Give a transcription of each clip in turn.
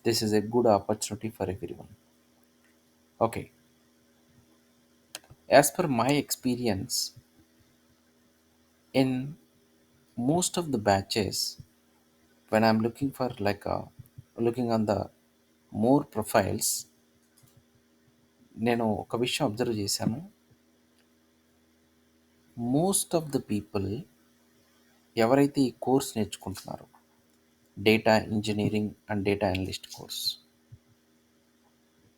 this is a good opportunity for everyone. Okay, as per my experience, in most of the batches, when I'm looking for looking on the more profiles, నేను ఒక విషయం observe చేశాను. Most of the people ఎవరైతే ఈ course నేర్చుకుంటున్నారో, data engineering and data analyst course,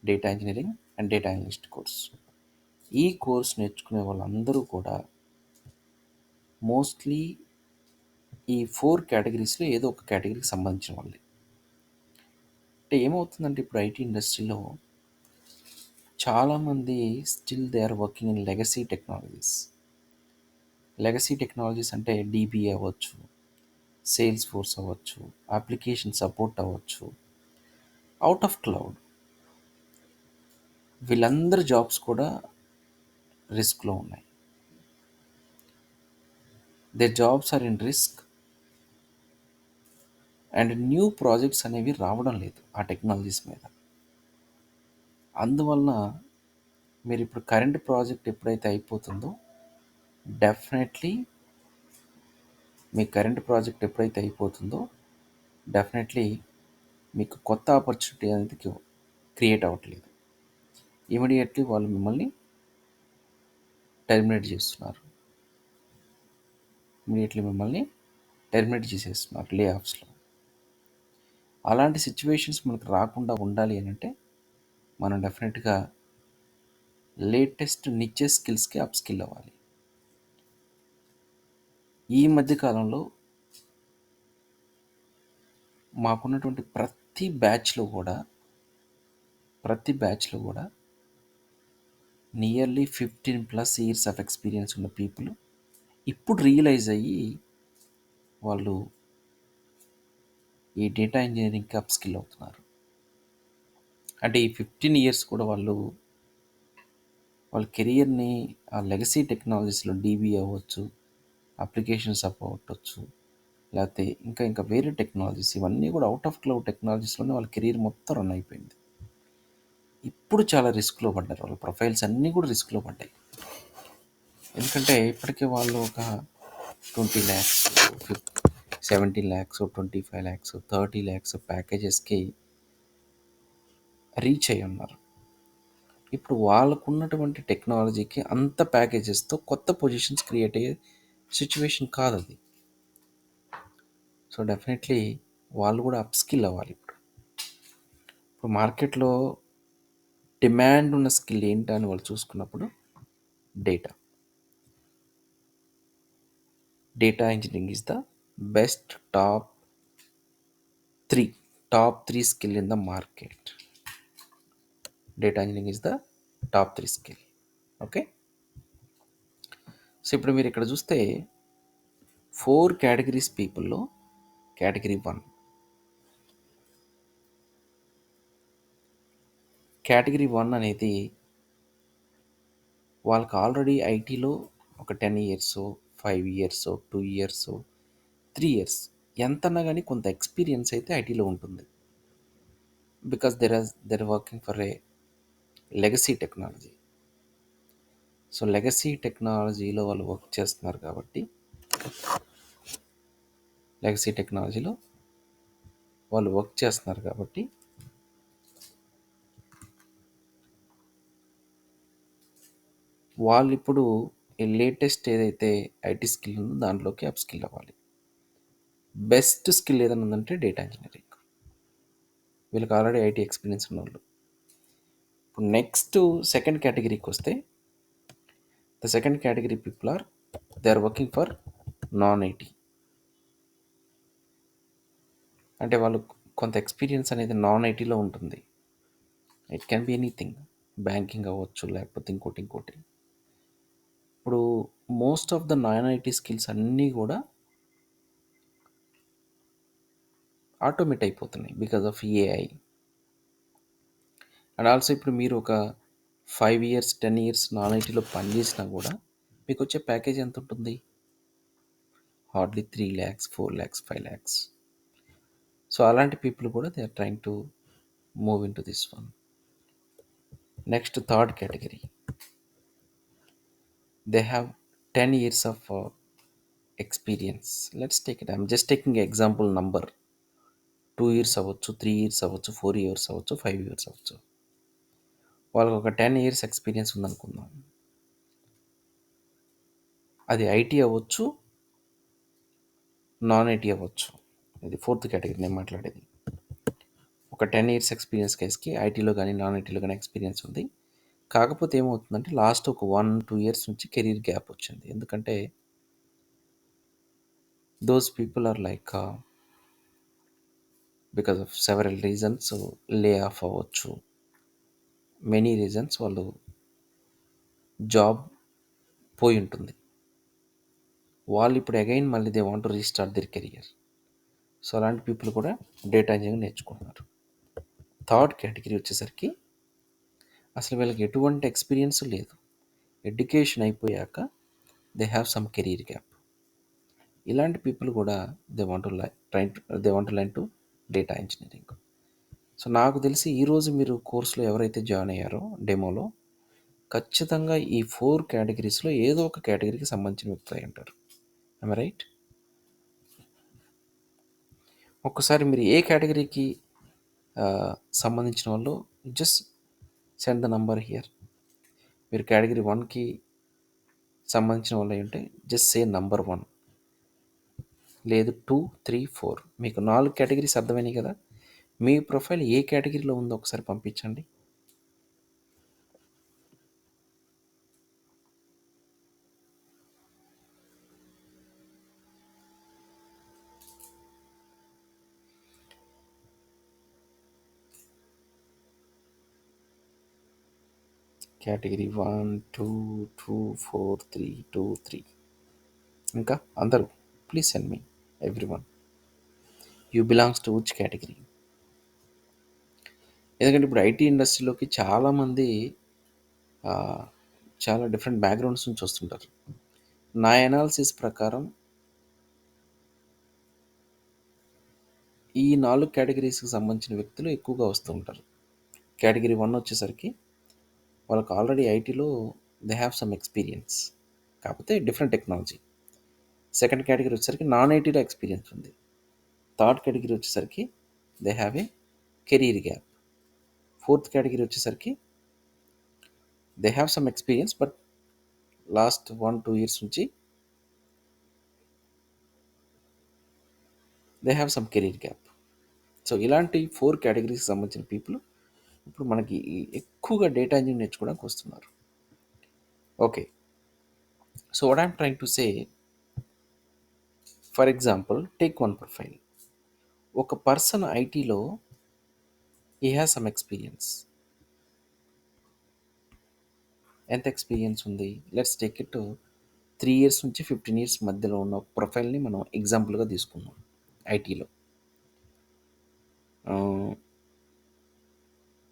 data engineering and data analyst course, ఈ course నేర్చుకునే వాళ్ళందరూ కూడా మోస్ట్లీ ఈ 4 కేటగిరీస్‌లో ఏదో ఒక కేటగిరీకి సంబంధించిన వాళ్ళే. అంటే ఏమవుతుందంటే ఇప్పుడు ఐటీ ఇండస్ట్రీలో చాలామంది still they are working in legacy technologies. Legacy technologies అంటే డీబీ అవ్వచ్చు, సేల్స్ ఫోర్స్ అవ్వచ్చు, అప్లికేషన్ సపోర్ట్ అవ్వచ్చు, ఔట్ ఆఫ్ క్లౌడ్. వీళ్ళందరి జాబ్స్ కూడా రిస్క్‌లో ఉన్నాయి. Their jobs are in risk and new projects అనేవి రావడం లేదు ఆ టెక్నాలజీస్ మీద. అందువలన మీరిప్పుడు కరెంట్ ప్రాజెక్ట్ ఎప్పుడైతే అయిపోతుందో, డెఫినెట్లీ మీ కరెంట్ ప్రాజెక్ట్ ఎప్పుడైతే అయిపోతుందో, డెఫినెట్లీ మీకు కొత్త ఆపర్చునిటీ అనేది క్రియేట్ అవ్వట్లేదు. ఇమీడియట్లీ వాళ్ళు మిమ్మల్ని టెర్మినేట్ చేస్తున్నారు. ఇమీడియట్లీ మిమ్మల్ని టెర్మినేట్ చేసేస్తున్నారు లే ఆఫ్స్‌లో. అలాంటి సిచ్యువేషన్స్ మనకు రాకుండా ఉండాలి అనంటే, మనం డెఫినెట్‌గా లేటెస్ట్ నిche స్కిల్స్‌కి అప్‌స్కిల్ అవ్వాలి. ఈ మధ్య కాలంలో మాకున్నటువంటి ప్రతి బ్యాచ్‌లో కూడా నియర్లీ 15+ ఇయర్స్ ఆఫ్ ఎక్స్‌పీరియన్స్ ఉన్న పీపుల్ ఇప్పుడు రియలైజ్ అయ్యి వాళ్ళు ఈ డేటా ఇంజినీరింగ్‌కి అప్‌స్కిల్ అవుతున్నారు. అంటే ఈ 15 ఇయర్స్ కూడా వాళ్ళ కెరియర్‌ని ఆ లెగసీ టెక్నాలజీస్‌లో డీబీ అవ్వచ్చు, అప్లికేషన్ సపోర్ట్ అవ్వచ్చు, లేకపోతే ఇంకా వేరే టెక్నాలజీస్, ఇవన్నీ కూడా ఔట్ ఆఫ్ క్లౌడ్ టెక్నాలజీస్‌లోనే వాళ్ళ కెరియర్ మొత్తం రన్ అయిపోయింది. ఇప్పుడు చాలా రిస్క్‌లో పడ్డారు. వాళ్ళ ప్రొఫైల్స్ అన్నీ కూడా రిస్క్‌లో పడ్డాయి. ఎందుకంటే ఇప్పటికే వాళ్ళు ఒక 20 లాక్స్, 17 లాక్స్, 25 లాక్స్, 30 లాక్స్ ప్యాకేజెస్‌కి రీచ్ అయ్యి ఉన్నారు. ఇప్పుడు వాళ్ళకున్నటువంటి టెక్నాలజీకి అంత ప్యాకేజెస్‌తో కొత్త పొజిషన్స్ క్రియేట్ అయ్యే సిచ్యువేషన్ కాదది. సో, డెఫినెట్లీ వాళ్ళు కూడా అప్‌స్కిల్ అవ్వాలి ఇప్పుడు. ఇప్పుడు మార్కెట్‌లో డిమాండ్ ఉన్న స్కిల్ ఏంటని వాళ్ళు చూసుకున్నప్పుడు data. Data engineering is the best top 3 skill in the market. Data engineering is the top 3 skill. Okay. So, ఇప్పుడు మీరు ఇక్కడ చూస్తే 4 కేటగిరీస్ పీపుల్‌లో కేటగిరీ 1. కేటగిరీ 1 అనేది వాళ్ళకి ఆల్రెడీ ఐటీలో ఒక 10 ఇయర్సో, 5 ఇయర్సో, 2 ఇయర్సో, 3 ఇయర్స్ ఎంతన్నా గానీ కొంత ఎక్స్‌పీరియన్స్ అయితే ఐటీలో ఉంటుంది. Because they're working for a legacy technology. So, legacy టెక్నాలజీలో వాళ్ళు వర్క్ చేస్తున్నారు కాబట్టి వాళ్ళిప్పుడు ఈ లేటెస్ట్ ఏదైతే ఐటీ స్కిల్ ఉందో దాంట్లోకి అప్‌స్కిల్ అవ్వాలి. బెస్ట్ స్కిల్ ఏదైనా ఉందంటే డేటా ఇంజినీరింగ్. వీళ్ళకి ఆల్రెడీ ఐటీ ఎక్స్‌పీరియన్స్ ఉన్నోళ్ళు. ఇప్పుడు నెక్స్ట్ సెకండ్ కేటగిరీకొస్తే, the second category people they are working for non IT. అంటే వాళ్ళు కొంత ఎక్స్‌పీరియన్స్ అనేది నాన్ ఐటీలో ఉంటుంది. It can be anything. Banking అవ్వచ్చు, లేకపోతే ఇంకోటి. ఇప్పుడు most of the non IT skills అన్నీ కూడా ఆటోమేట్ అయిపోతున్నాయి because of AI. And also ఇప్పుడు మీరు ఒక 5 ఇయర్స్, 10 ఇయర్స్ నాన్ ఐటీలో పనిచేసినా కూడా మీకొచ్చే ప్యాకేజ్ ఎంతుంటుంది? హార్డ్లీ 3 లాక్స్, 4 లాక్స్, 5 లాక్స్. సో, అలాంటి పీపుల్ కూడా they are trying to Move into this one. Next, third category. They have 10 years of experience. Let's take it. I'm just taking example number. 2 years అవ్వచ్చు, 3 years అవ్వచ్చు, 4 years అవ్వచ్చు, 5 years అవ్వచ్చు. వాళ్ళకి ఒక 10 years experience ఉందనుకుందాం. అది IT అవ్వచ్చు, non IT అవ్వచ్చు. ఇది ఫోర్త్ కేటగిరీ నేను మాట్లాడేది. ఒక 10 ఇయర్స్ ఎక్స్పీరియన్స్ కేస్కి ఐటీలో కానీ నాన్ ఐటీలో కానీ ఎక్స్పీరియన్స్ ఉంది. కాకపోతే ఏమవుతుందంటే లాస్ట్ ఒక 1-2 ఇయర్స్ నుంచి కెరీర్ గ్యాప్ వచ్చింది. ఎందుకంటే those people are like because of several reasons lay off అవ్వచ్చు. మెనీ రీజన్స్ వాళ్ళు జాబ్ పోయి ఉంటుంది. వాళ్ళు ఇప్పుడు అగైన్ మళ్ళీ they want to restart their career. So అలాంటి పీపుల్ కూడా డేటా ఇంజనీరింగ్ నేర్చుకుంటున్నారు. థర్డ్ కేటగిరీ వచ్చేసరికి అసలు వీళ్ళకి ఎటువంటి ఎక్స్పీరియన్స్ లేదు. ఎడ్యుకేషన్ అయిపోయాక they have some career gap. ఇలాంటి పీపుల్ కూడా they want to learn to data engineering. So నాకు తెలిసి ఈరోజు మీరు కోర్సులో ఎవరైతే జాయిన్ అయ్యారో డెమోలో ఖచ్చితంగా ఈ 4 కేటగిరీస్లో ఏదో ఒక కేటగిరీకి సంబంధించిన వ్యక్తులు అయి ఉంటారు. I'm right? ఒక్కసారి మీరు ఏ కేటగిరీకి సంబంధించిన వాళ్ళు just send the number here. మీరు కేటగిరీ 1కి సంబంధించిన వాళ్ళు అయి ఉంటే జస్ట్ సే నంబర్ 1, లేదు 2, 3, 4. మీకు 4 కేటగిరీస్ అర్థమైనాయి కదా. మీ ప్రొఫైల్ ఏ కేటగిరీలో ఉందో ఒకసారి పంపించండి. కేటగిరీ 1, 2, 2, 4, 3, 2, 3. ఇంకా అందరూ please send me everyone. You belongs to which category? ఎందుకంటే ఇప్పుడు ఐటీ ఇండస్ట్రీలోకి చాలామంది చాలా డిఫరెంట్ బ్యాక్గ్రౌండ్స్ నుంచి వస్తుంటారు. నా ఎనాలిసిస్ ప్రకారం ఈ 4 కేటగిరీస్కి సంబంధించిన వ్యక్తులు ఎక్కువగా వస్తూ ఉంటారు. కేటగిరీ 1 వచ్చేసరికి వాళ్ళకి ఆల్రెడీ ఐటీలో దే హ్యావ్ సమ్ ఎక్స్పీరియన్స్, కాకపోతే డిఫరెంట్ టెక్నాలజీ. సెకండ్ కేటగిరీ వచ్చేసరికి నాన్ ఐటీలో ఎక్స్పీరియన్స్ ఉంది. థర్డ్ కేటగిరీ వచ్చేసరికి they have a career gap. Fourth category వచ్చేసరికి they have some experience but last 1-2 years నుంచి they have some career gap. So ఇలాంటి 4 కేటగిరీస్కి సంబంధించిన people ఇప్పుడు మనకి ఎక్కువగా డేటా ఇంజినియరింగ్ నేర్చుకోవడానికి వస్తున్నారు. Okay, so what I'm trying to say, for example take one profile. ఒక పర్సన్ ఐటీలో హీ హ్యాస్ సమ్ ఎక్స్పీరియన్స్. ఎంత ఎక్స్పీరియన్స్ ఉంది? లెట్స్ టేక్ ఇట్ 3 ఇయర్స్ నుంచి 15 ఇయర్స్ మధ్యలో ఉన్న ప్రొఫైల్ని మనం ఎగ్జాంపుల్గా తీసుకుందాం. ఐటీలో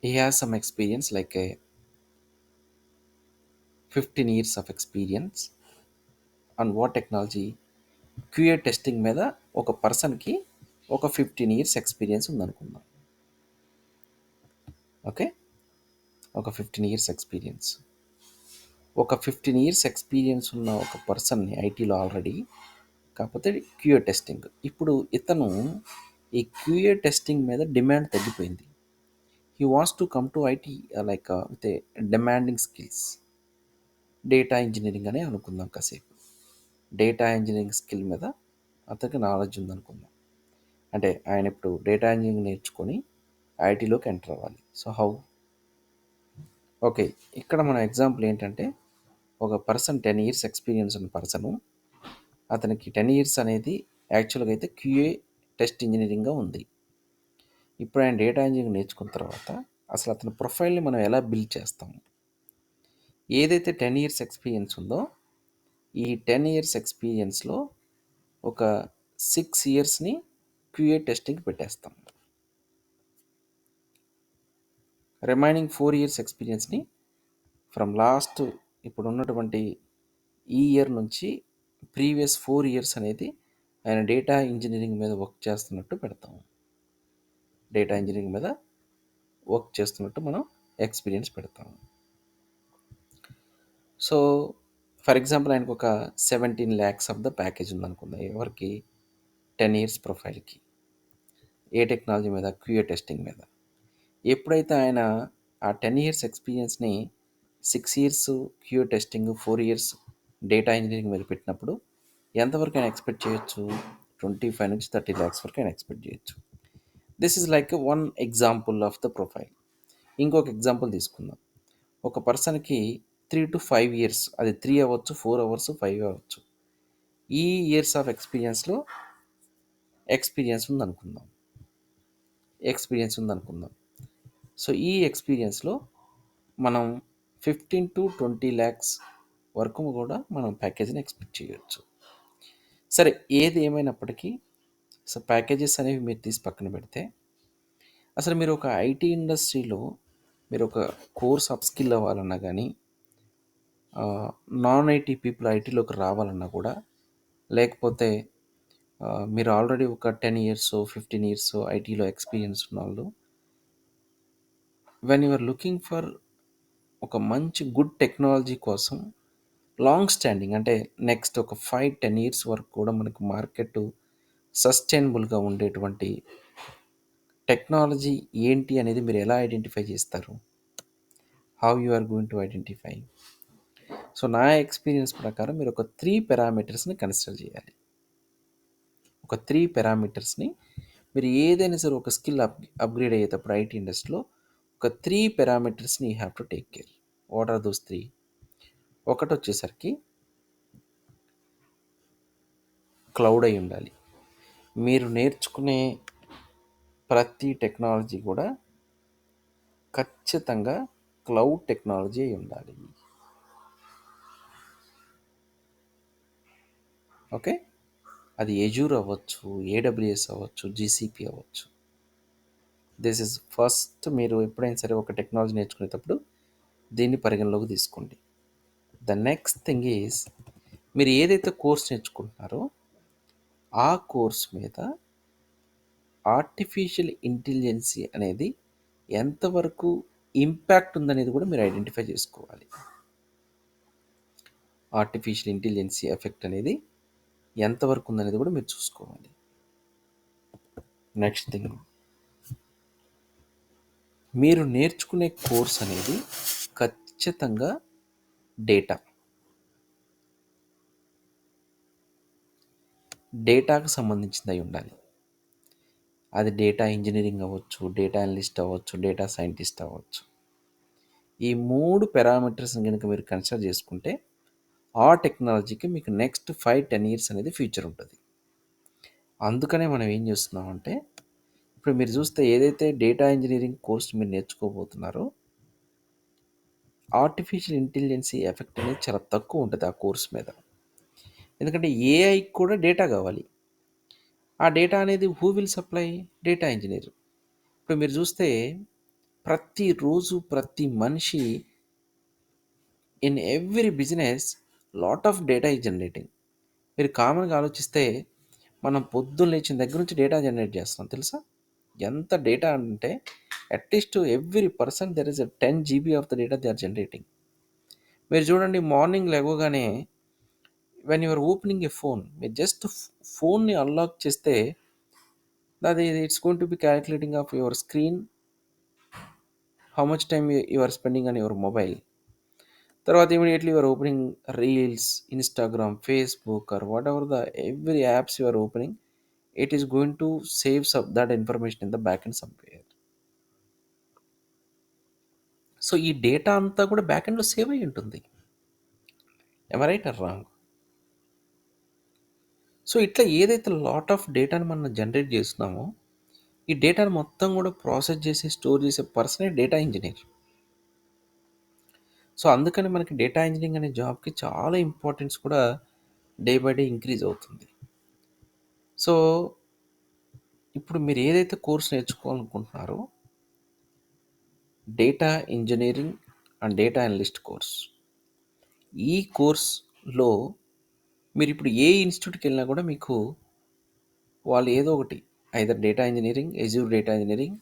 he has some experience like 15 years of experience on what technology? QA testing మీద ఒక పర్సన్కి ఒక 15 ఇయర్స్ ఎక్స్పీరియన్స్ ఉందనుకుందాం. ఓకే, ఒక 15 ఇయర్స్ ఎక్స్పీరియన్స్. ఒక 15 ఇయర్స్ ఎక్స్పీరియన్స్ ఉన్న ఒక పర్సన్ని ఐటీలో ఆల్రెడీ, కాకపోతే క్యూఏ టెస్టింగ్. ఇప్పుడు ఇతను ఈ క్యూఏ టెస్టింగ్ మీద డిమాండ్ తగ్గిపోయింది. He wants to come to IT like with demanding skills. Data engineering అనే అనుకుందాం కాసేపు. డేటా ఇంజనీరింగ్ స్కిల్ మీద అతనికి నాలెడ్జ్ ఉందనుకుందాం. అంటే ఆయన ఇప్పుడు డేటా ఇంజనీరింగ్ నేర్చుకొని ఐటీలోకి ఎంటర్ అవ్వాలి. So how? ఓకే, ఇక్కడ మన ఎగ్జాంపుల్ ఏంటంటే ఒక పర్సన్ 10 ఇయర్స్ ఎక్స్పీరియన్స్ ఉన్న పర్సను, అతనికి 10 ఇయర్స్ అనేది యాక్చువల్గా అయితే క్యూఏ టెస్ట్ ఇంజనీరింగ్గా ఉంది. ఇప్పుడు ఆయన డేటా ఇంజనీరింగ్ నేర్చుకున్న తర్వాత అసలు అతని ప్రొఫైల్ని మనం ఎలా బిల్డ్ చేస్తాము? ఏదైతే 10 ఇయర్స్ ఎక్స్పీరియన్స్ ఉందో ఈ 10 ఇయర్స్ ఎక్స్పీరియన్స్లో ఒక 6 ఇయర్స్ని క్యూఏ టెస్టింగ్ పెట్టేస్తాం. రిమైనింగ్ 4 ఇయర్స్ ఎక్స్పీరియన్స్ని ఫ్రమ్ లాస్ట్ ఇప్పుడు ఉన్నటువంటి ఈ ఇయర్ నుంచి ప్రీవియస్ 4 ఇయర్స్ అనేది ఆయన డేటా ఇంజనీరింగ్ మీద వర్క్ చేస్తున్నట్టు పెడతాం. డేటా ఇంజనీరింగ్ మీద వర్క్ చేస్తున్నట్టు మనం ఎక్స్పీరియన్స్ పెడతాము. సో ఫర్ ఎగ్జాంపుల్ ఆయనకు ఒక 17 lakhs ఆఫ్ ద ప్యాకేజ్ ఉందనుకుందాం. ఎవరికి? 10 years ప్రొఫైల్కి. ఏ టెక్నాలజీ మీద? క్యూఏ టెస్టింగ్ మీద. ఎప్పుడైతే ఆయన ఆ 10 years ఎక్స్పీరియన్స్ని 6 years QA testing, 4 years data engineering మీద పెట్టినప్పుడు ఎంతవరకు ఆయన ఎక్స్పెక్ట్ చేయొచ్చు? 25 నుంచి 30 lakhs వరకు ఆయన ఎక్స్పెక్ట్ చేయొచ్చు. This is like one example of the profile. ఇంకొక ఎగ్జాంపుల్ తీసుకుందాం. ఒక పర్సన్కి 3 to 5 years, అది 3 అవ్వచ్చు, 4 అవర్స్, 5 అవ్వచ్చు, ఈ ఇయర్స్ ఆఫ్ ఎక్స్పీరియన్స్లో ఎక్స్పీరియన్స్ ఉందనుకుందాం. సో ఈ ఎక్స్పీరియన్స్లో మనం 15 to 20 lakhs వరకు కూడా మనం ప్యాకేజీని ఎక్స్పెక్ట్ చేయొచ్చు. సరే, ఏది ఏమైనప్పటికీ సో ప్యాకేజెస్ అనేవి మీరు తీసి పక్కన పెడితే, అసలు మీరు ఒక ఐటీ ఇండస్ట్రీలో మీరు ఒక కోర్స్ అప్స్కిల్ అవ్వాలన్నా కానీ, నాన్ ఐటీ పీపుల్ ఐటీలోకి రావాలన్నా కూడా, లేకపోతే మీరు ఆల్రెడీ ఒక 10 years 15 years ఐటీలో ఎక్స్పీరియన్స్ ఉన్న వాళ్ళు, when you are looking for ఒక మంచి గుడ్ టెక్నాలజీ కోసం, లాంగ్ స్టాండింగ్ అంటే నెక్స్ట్ ఒక 5-10 years వరకు కూడా మనకు మార్కెట్ సస్టైనబుల్గా ఉండేటువంటి టెక్నాలజీ ఏంటి అనేది మీరు ఎలా ఐడెంటిఫై చేస్తారు? How you are going to identify? So నా ఎక్స్పీరియన్స్ ప్రకారం మీరు ఒక 3 పారామీటర్స్ని కన్సిడర్ చేయాలి. ఒక 3 పారామీటర్స్ని మీరు ఏదైనా సరే ఒక స్కిల్ అప్గ్రేడ్ అయ్యేటప్పుడు ఐటీ ఇండస్ట్రీలో ఒక 3 పారామీటర్స్ని you have to take care. What are those 3? ఒకటి వచ్చేసరికి క్లౌడ్ అయి ఉండాలి. మీరు నేర్చుకునే ప్రతి టెక్నాలజీ కూడా ఖచ్చితంగా క్లౌడ్ టెక్నాలజీ అయి ఉండాలి. ఓకే, అది ఎజూర్ అవ్వచ్చు, ఏడబ్ల్యూఎస్ అవ్వచ్చు, జీసీపీ అవ్వచ్చు. This is first. మీరు ఎప్పుడైనా సరే ఒక టెక్నాలజీ నేర్చుకునేటప్పుడు దీన్ని పరిగణలోకి తీసుకోండి. ద నెక్స్ట్ థింగ్ ఈజ్, మీరు ఏదైతే కోర్స్ నేర్చుకుంటున్నారో ఆ కోర్స్ మీద ఆర్టిఫిషియల్ ఇంటెలిజెన్సీ అనేది ఎంతవరకు ఇంపాక్ట్ ఉందనేది కూడా మీరు ఐడెంటిఫై చేసుకోవాలి. ఆర్టిఫిషియల్ ఇంటెలిజెన్సీ ఎఫెక్ట్ అనేది ఎంతవరకు ఉందనేది కూడా మీరు చూసుకోవాలి. నెక్స్ట్ థింగ్, మీరు నేర్చుకునే కోర్స్ అనేది ఖచ్చితంగా డేటాకు సంబంధించింది అయి ఉండాలి. అది డేటా ఇంజనీరింగ్ అవ్వచ్చు, డేటా అనలిస్ట్ అవ్వచ్చు, డేటా సైంటిస్ట్ అవ్వచ్చు. ఈ 3 పారామీటర్స్ని కనుక మీరు కన్సిడర్ చేసుకుంటే ఆ టెక్నాలజీకి మీకు నెక్స్ట్ 5-10 years అనేది ఫ్యూచర్ ఉంటుంది. అందుకనే మనం ఏం చేస్తున్నామంటే, ఇప్పుడు మీరు చూస్తే ఏదైతే డేటా ఇంజనీరింగ్ కోర్స్ మీరు నేర్చుకోబోతున్నారో ఆర్టిఫిషియల్ ఇంటెలిజెన్సీ ఎఫెక్ట్ అనేది చాలా తక్కువ ఉంటుంది ఆ కోర్స్ మీద. ఎందుకంటే ఏఐకి కూడా డేటా కావాలి. ఆ డేటా అనేది who will supply? Data engineer. ఇప్పుడు మీరు చూస్తే ప్రతిరోజు ప్రతి మనిషి in every business lot of data is generating. మీరు కామన్గా ఆలోచిస్తే మనం పొద్దున్న లేచిన దగ్గర నుంచి డేటా జనరేట్ చేస్తున్నాం, తెలుసా? ఎంత డేటా అంటే at least every person there is 10 GB of the data they are generating. మీరు చూడండి, మార్నింగ్ లేవగానే when you're opening a phone, మీరు జస్ట్ ఫోన్ని అన్లాక్ చేస్తే అది it's going to be calculating of your screen, how much time you are spending on your mobile. తర్వాత immediately your opening reels, Instagram, Facebook or whatever the every apps you are opening, it is going to save that information in the back and somewhere. So ఈ data అంతా కూడా back ఎండ్లో save అయి ఉంటుంది. ఎమ right are wrong? So ఇట్లా ఏదైతే lot of డేటాని మనం జనరేట్ చేస్తున్నామో ఈ డేటాను మొత్తం కూడా ప్రాసెస్ చేసి స్టోర్ చేసే పర్సనే డేటా ఇంజనీర్. సో అందుకని మనకి డేటా ఇంజనీరింగ్ అనే జాబ్కి చాలా ఇంపార్టెన్స్ కూడా డే బై డే ఇంక్రీజ్ అవుతుంది. సో ఇప్పుడు మీరు ఏదైతే కోర్స్ నేర్చుకోవాలనుకుంటున్నారో data engineering and data analyst course, ఈ కోర్స్లో మీరు ఇప్పుడు ఏ ఇన్స్టిట్యూట్కి వెళ్ళినా కూడా మీకు వాళ్ళు ఏదో ఒకటి either data engineering, Azure data engineering,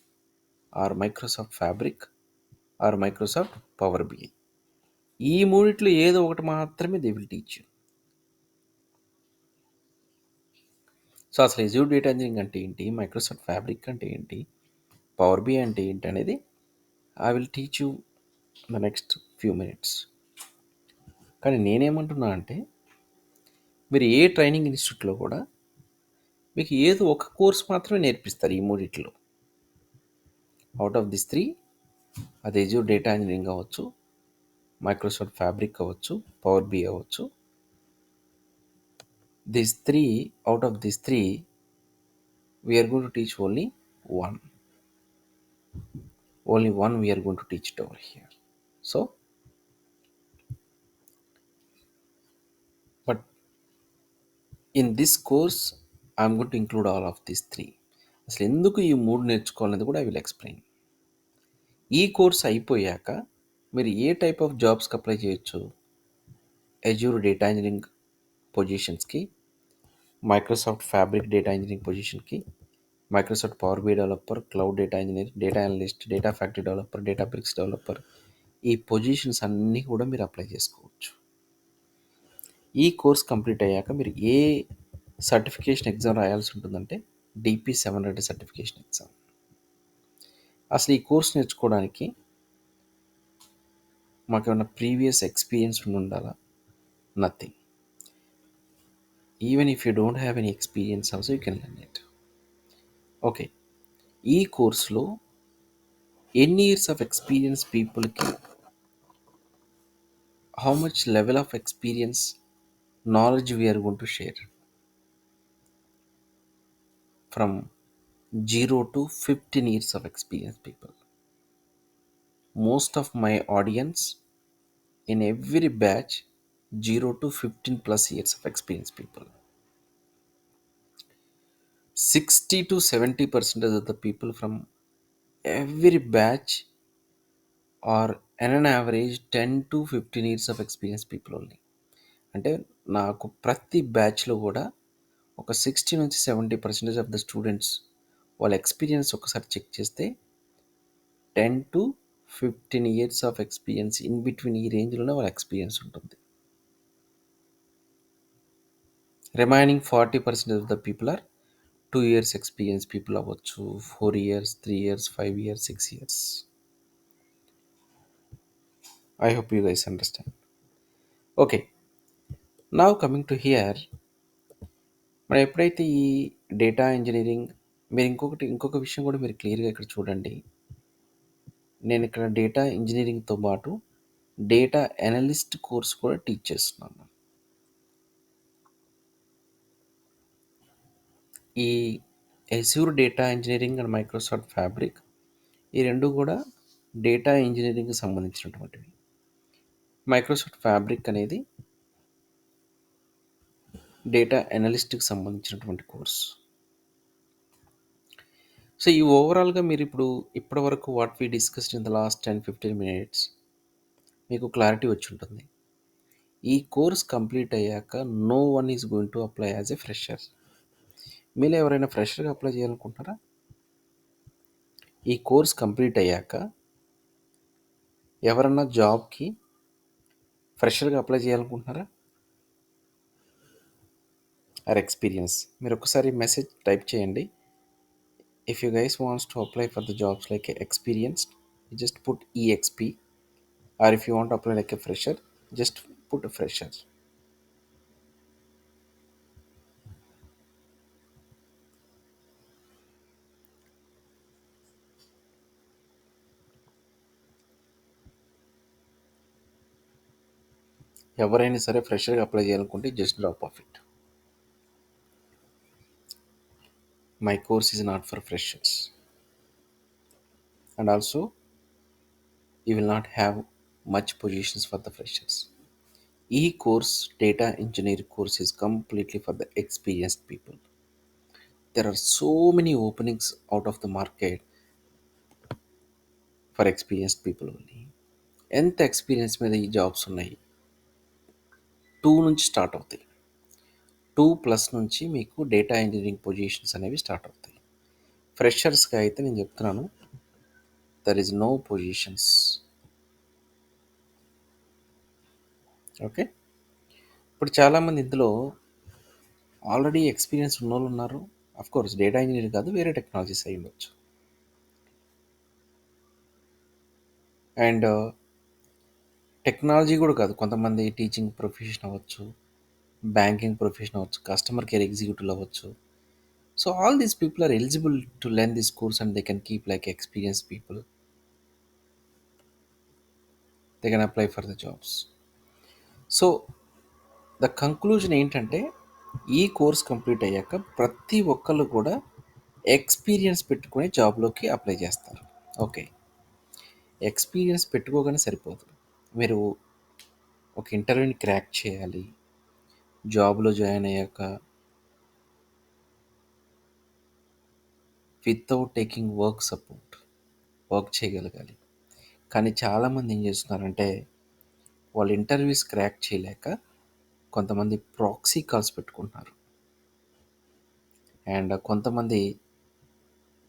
or Microsoft Fabric or Microsoft Power BI. ఈ మూడిట్లో ఏదో ఒకటి మాత్రమే they will teach you. So అసలు ఎజ్యూర్ డేటా ఇంజనీరింగ్ అంటే ఏంటి, మైక్రోసాఫ్ట్ ఫ్యాబ్రిక్ అంటే ఏంటి, పవర్ బిఐ అంటే ఏంటి అనేది I will teach you the next few minutes. కానీ నేనేమంటున్నా అంటే మీరు ఏ ట్రైనింగ్ ఇన్స్టిట్యూట్లో కూడా మీకు ఏదో ఒక కోర్స్ మాత్రమే నేర్పిస్తారు ఈ మూడిట్లో. అవుట్ ఆఫ్ దిస్ త్రీ, అది ఎజ్యూర్ డేటా ఇంజనీరింగ్ అవ్వచ్చు, మైక్రోసాఫ్ట్ ఫ్యాబ్రిక్ అవ్వచ్చు, పవర్ బిఐ అవ్వచ్చు. These three, out of these three, we are going to teach only one. Only one we are going to teach it over here. So, but in this course, I'm going to include all of these three. అసలు ఎందుకు ఈ మూడు నేర్చుకోవాలనేది కూడా I will explain. ఈ కోర్స్ అయిపోయాక మీరు ఏ టైప్ ఆఫ్ జాబ్స్కి అప్లై చేయొచ్చు, ఎజ్యూర్ డేటా ఇంజనీరింగ్ పొజిషన్స్కి, మైక్రోసాఫ్ట్ ఫ్యాబ్రిక్ డేటా ఇంజనీరింగ్ పొజిషన్కి, Microsoft Power BI developer, cloud data engineer, data analyst, data factory developer, Databricks developer, ఈ పొజిషన్స్ అన్నీ కూడా మీరు అప్లై చేసుకోవచ్చు. ఈ కోర్స్ కంప్లీట్ అయ్యాక మీరు ఏ సర్టిఫికేషన్ ఎగ్జామ్ రాయాల్సి ఉంటుందంటే డిపి 700 సర్టిఫికేషన్ ఎగ్జామ్. అసలు ఈ కోర్స్ నేర్చుకోవడానికి మాకేమైనా ప్రీవియస్ ఎక్స్పీరియన్స్ ఉండాలా? Nothing. Even if you don't have any experience also you can learn it. Okay, ఈ కోర్స్లో ఎన్ని ఇయర్స్ ఆఫ్ ఎక్స్పీరియన్స్ పీపుల్కి, how much level of experience, knowledge we are going to share from 0 to 15 years of experience people. Most of my audience in every batch 0 to 15 plus years of experience people. 60 to 70% of the people from every batch are on an average 10 to 15 years of experience people only. అంటే నాకు ప్రతి బ్యాచ్లో కూడా ఒక 60 నుంచి 70% of the students వాళ్ళ experience ఒకసారి check చేస్తే 10 to 15 years of experience in between ఈ రేంజ్లోనే వాళ్ళ ఎక్స్పీరియన్స్ ఉంటుంది. Remaining 40% of the people are 2 years experience people అవ్వచ్చు, 4 years, 3 years, 5 years, 6 years. I hope you guys understand. Okay, now coming to here, మరి ఎప్పుడైతే ఈ డేటా ఇంజనీరింగ్, మీరు ఇంకొక విషయం కూడా మీరు క్లియర్గా ఇక్కడ చూడండి. నేను ఇక్కడ డేటా ఇంజనీరింగ్తో పాటు డేటా అనలిస్ట్ కోర్స్ కూడా టీచ్ చేస్తున్నాను. ఈ Azure data engineering and Microsoft Fabric, ఈ రెండు కూడా డేటా ఇంజనీరింగ్కి సంబంధించినటువంటివి. మైక్రోసాఫ్ట్ ఫ్యాబ్రిక్ అనేది డేటా అనలిస్ట్కి సంబంధించినటువంటి కోర్స్. సో ఈ ఓవరాల్గా మీరు ఇప్పటి వరకు what we discussed in the last 10-15 minutes మీకు క్లారిటీ వచ్చి ఉంటుంది. ఈ కోర్స్ కంప్లీట్ అయ్యాక no one is going to apply as a fresher. మీరు ఎవరైనా ఫ్రెషర్గా అప్లై చేయాలనుకుంటారా? ఈ కోర్స్ కంప్లీట్ అయ్యాక ఎవరన్నా జాబ్కి ఫ్రెషర్గా అప్లై చేయాలనుకుంటున్నారా? Or experience? మీరు ఒకసారి మెసేజ్ టైప్ చేయండి. If you guys wants to apply for the jobs like experienced, just put EXP. Or if you want to apply like a fresher, just put a fresher. ఎవరైనా సరే ఫ్రెషర్గా apply చేయాలనుకుంటే just drop off it. My course is not for freshers, and also you will not have much positions for the freshers. ఈ course data engineer course is completely for the experienced people. There are so many openings out of the market for experienced people only. ఎంత experience మీద ఈ jobs ఉన్నాయి? 2 నుంచి start అవుతాయి. 2+ నుంచి మీకు data engineering positions అనేవి స్టార్ట్ అవుతాయి. ఫ్రెషర్స్గా అయితే నేను చెప్తున్నాను there is no positions. Okay. ఇప్పుడు చాలామంది ఇందులో ఆల్రెడీ ఎక్స్పీరియన్స్ ఉన్నోళ్ళు ఉన్నారు. అఫ్ కోర్స్ డేటా ఇంజనీర్ కాదు, వేరే టెక్నాలజీస్ అయి ఉండొచ్చు. అండ్ టెక్నాలజీ కూడా కాదు, కొంతమంది టీచింగ్ ప్రొఫెషన్ అవ్వచ్చు, బ్యాంకింగ్ ప్రొఫెషన్ అవ్వచ్చు, కస్టమర్ కేర్ ఎగ్జిక్యూటివ్ అవ్వచ్చు. So all these people are eligible to learn this course and they can keep like experience people. They can apply for the jobs. So the conclusion ఏంటంటే, ఈ course complete అయ్యాక ప్రతి ఒక్కళ్ళు కూడా experience పెట్టుకొని జాబ్లోకి apply చేస్తారు. Okay. Experience పెట్టుకోగానే సరిపోదు. మీరు ఒక ఇంటర్వ్యూని క్రాక్ చేయాలి. జాబ్లో జాయిన్ అయ్యాక without taking work support work చేయగలగాలి. కానీ చాలామంది ఏం చేస్తున్నారంటే, వాళ్ళు ఇంటర్వ్యూస్ క్రాక్ చేయలేక కొంతమంది ప్రాక్సీ కాల్స్ పెట్టుకుంటున్నారు. అండ్ కొంతమంది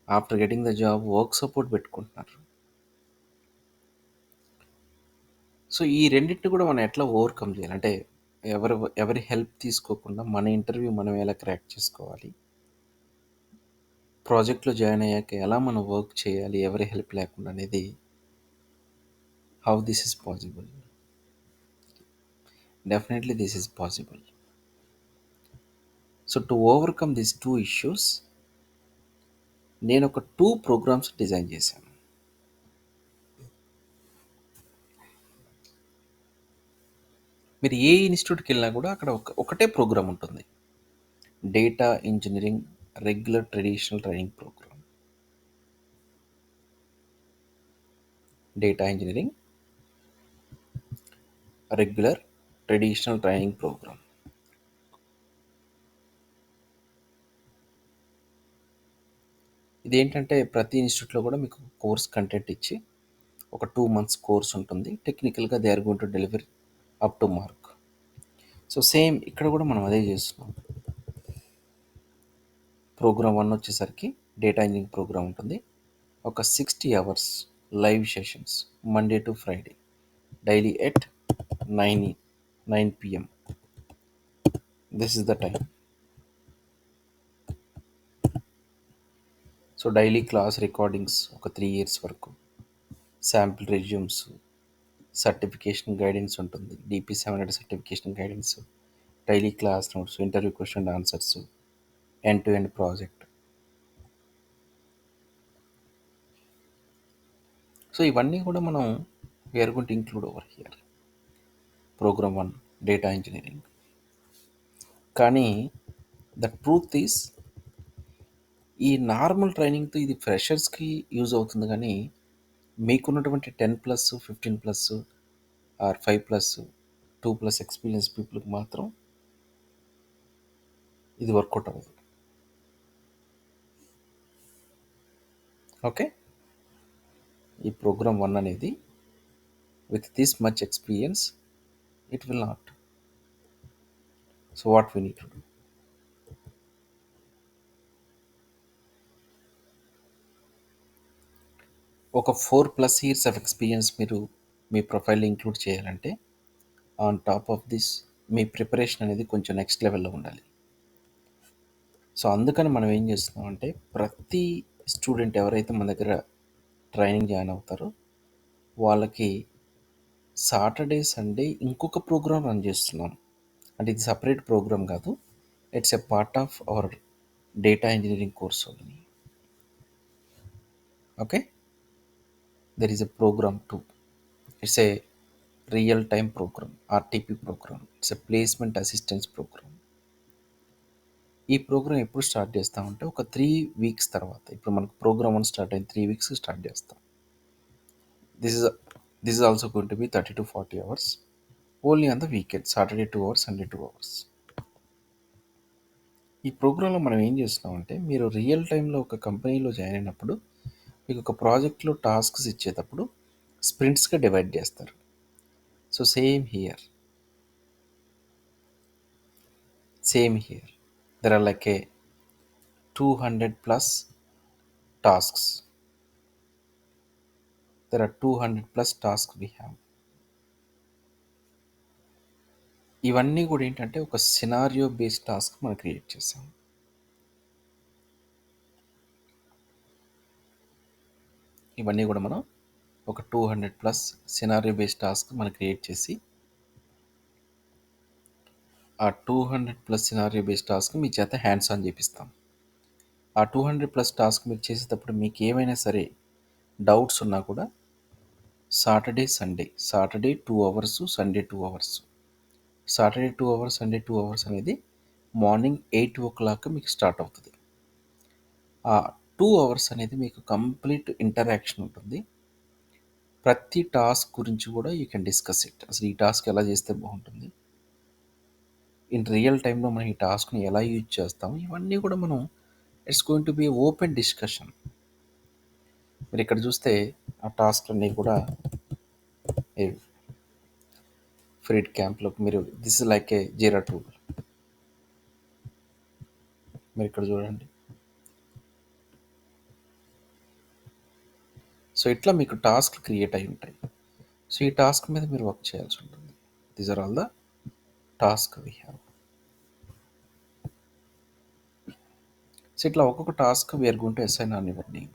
after getting the job work support పెట్టుకుంటున్నారు. సో ఈ రెండింటిని కూడా మనం ఎట్లా ఓవర్కమ్ చేయాలి అంటే, ఎవరి హెల్ప్ తీసుకోకుండా మన ఇంటర్వ్యూ మనం ఎలా క్రాక్ చేసుకోవాలి, ప్రాజెక్ట్లో జాయిన్ అయ్యాక ఎలా మనం వర్క్ చేయాలి ఎవరి హెల్ప్ లేకుండా అనేది, how this is possible. Definitely this is possible. So to overcome these two issues నేను ఒక 2 ప్రోగ్రామ్స్ డిజైన్ చేశాను. మీరు ఏ ఇన్స్టిట్యూట్కి వెళ్ళినా కూడా అక్కడ ఒకటే ప్రోగ్రామ్ ఉంటుంది. Data engineering regular traditional training programme. Data engineering regular traditional training programme. ఇదేంటంటే ప్రతి ఇన్స్టిట్యూట్లో కూడా మీకు కోర్స్ కంటెంట్ ఇచ్చి ఒక 2 months కోర్స్ ఉంటుంది. టెక్నికల్గా they are going to deliver up to mark. So same ఇక్కడ కూడా మనం అదే చేస్తున్నాం. ప్రోగ్రామ్ 1 వచ్చేసరికి డేటా ఇంజనీరింగ్ ప్రోగ్రామ్ ఉంటుంది. ఒక 60 hours live sessions Monday to Friday daily at 9 p.m. This is the time. So daily class recordings ఒక 3 years వరకు, శాంపిల్ రెజ్యూమ్స్, సర్టిఫికేషన్ గైడెన్స్ ఉంటుంది, DP700 certification guidance, daily class notes, interview question and answers, end to end project. So ఇవన్నీ కూడా మనం we're going to include over here. Programme 1 data engineering. కానీ the truth is, ఈ normal ట్రైనింగ్తో ఇది ఫ్రెషర్స్కి use అవుతుంది, కానీ మీకున్నటువంటి 10+, 15+, ఆర్ 5+, 2+ ఎక్స్పీరియన్స్ పీపుల్కి మాత్రం ఇది వర్కౌట్ అవ్వదు. ఓకే. ఈ ప్రోగ్రామ్ 1 అనేది with this much experience it will not. So what we need to do, ఒక 4+ years ఆఫ్ ఎక్స్పీరియన్స్ మీరు మీ ప్రొఫైల్లో ఇంక్లూడ్ చేయాలంటే, on top of this me preparation అనేది కొంచెం నెక్స్ట్ లెవెల్లో ఉండాలి. సో అందుకని మనం ఏం చేస్తున్నాం అంటే, ప్రతి స్టూడెంట్ ఎవరైతే మన దగ్గర ట్రైనింగ్ జాయిన్ అవుతారో వాళ్ళకి సాటర్డే సండే ఇంకొక ప్రోగ్రామ్ రన్ చేస్తున్నాం. అంటే ఇది సపరేట్ ప్రోగ్రామ్ కాదు, it's a part of our data engineering course only. Okay. There is a programme 2. It's a real time programme, RTP programme. It's a placement assistance programme. ఈ programme ఎప్పుడు start చేస్తామంటే ఒక 3 weeks తర్వాత. ఇప్పుడు మనకు programme 1 start అయిన 3 weeks start చేస్తాం. This is this is also going to B 30 to 40 hours only on the weekend, Saturday 2 hours, Sunday 2 hours. ఈ ప్రోగ్రాంలో మనం ఏం చేస్తున్నామంటే, మీరు రియల్ టైంలో ఒక కంపెనీలో జాయిన్ అయినప్పుడు మీకు ఒక ప్రాజెక్ట్లో టాస్క్స్ ఇచ్చేటప్పుడు స్ప్రింట్స్గా డివైడ్ చేస్తారు. So same here there are like a 200+ tasks. There are 200 plus task we have. ఇవన్నీ కూడా ఏంటంటే ఒక సినారియో బేస్డ్ టాస్క్ మనం క్రియేట్ చేసాం. ఇవన్నీ కూడా మనం ఒక 200 ప్లస్ సినారియో బేస్డ్ టాస్క్ మనం క్రియేట్ చేసి ఆ 200 ప్లస్ సినారియో బేస్డ్ టాస్క్ మీ చేత హ్యాండ్స్ ఆన్ చేపిస్తాం. ఆ 200 ప్లస్ టాస్క్ మీరు చేసేటప్పుడు మీకు ఏమైనా సరే డౌట్స్ ఉన్నా కూడా Saturday 2 hours, Sunday 2 hours. Saturday 2 hours, Sunday 2 hours అనేది మార్నింగ్ 8 o'clock మీకు స్టార్ట్ అవుతుంది. ఆ 2 అవర్స్ అనేది మీకు కంప్లీట్ ఇంటరాక్షన్ ఉంటుంది. ప్రతి టాస్క్ గురించి కూడా యూ కెన్ డిస్కస్ ఇట్. అసలు ఈ టాస్క్ ఎలా చేస్తే బాగుంటుంది, ఇన్ రియల్ టైంలో మనం ఈ టాస్క్ని ఎలా యూజ్ చేస్తాం, ఇవన్నీ కూడా మనం it's going to be open discussion. మీరు ఇక్కడ చూస్తే ఆ టాస్క్లన్నీ కూడా ఫ్రీడ్ క్యాంప్లో మీరు this is like A jeera tool. మీరు ఇక్కడ చూడండి. సో ఇట్లా మీకు టాస్క్ క్రియేట్ అయి ఉంటాయి. సో ఈ టాస్క్ మీద మీరు వర్క్ చేయాల్సి ఉంటుంది. These are all the task we have. So ఇట్లా ఒక్కొక్క task we're going to assign on your name.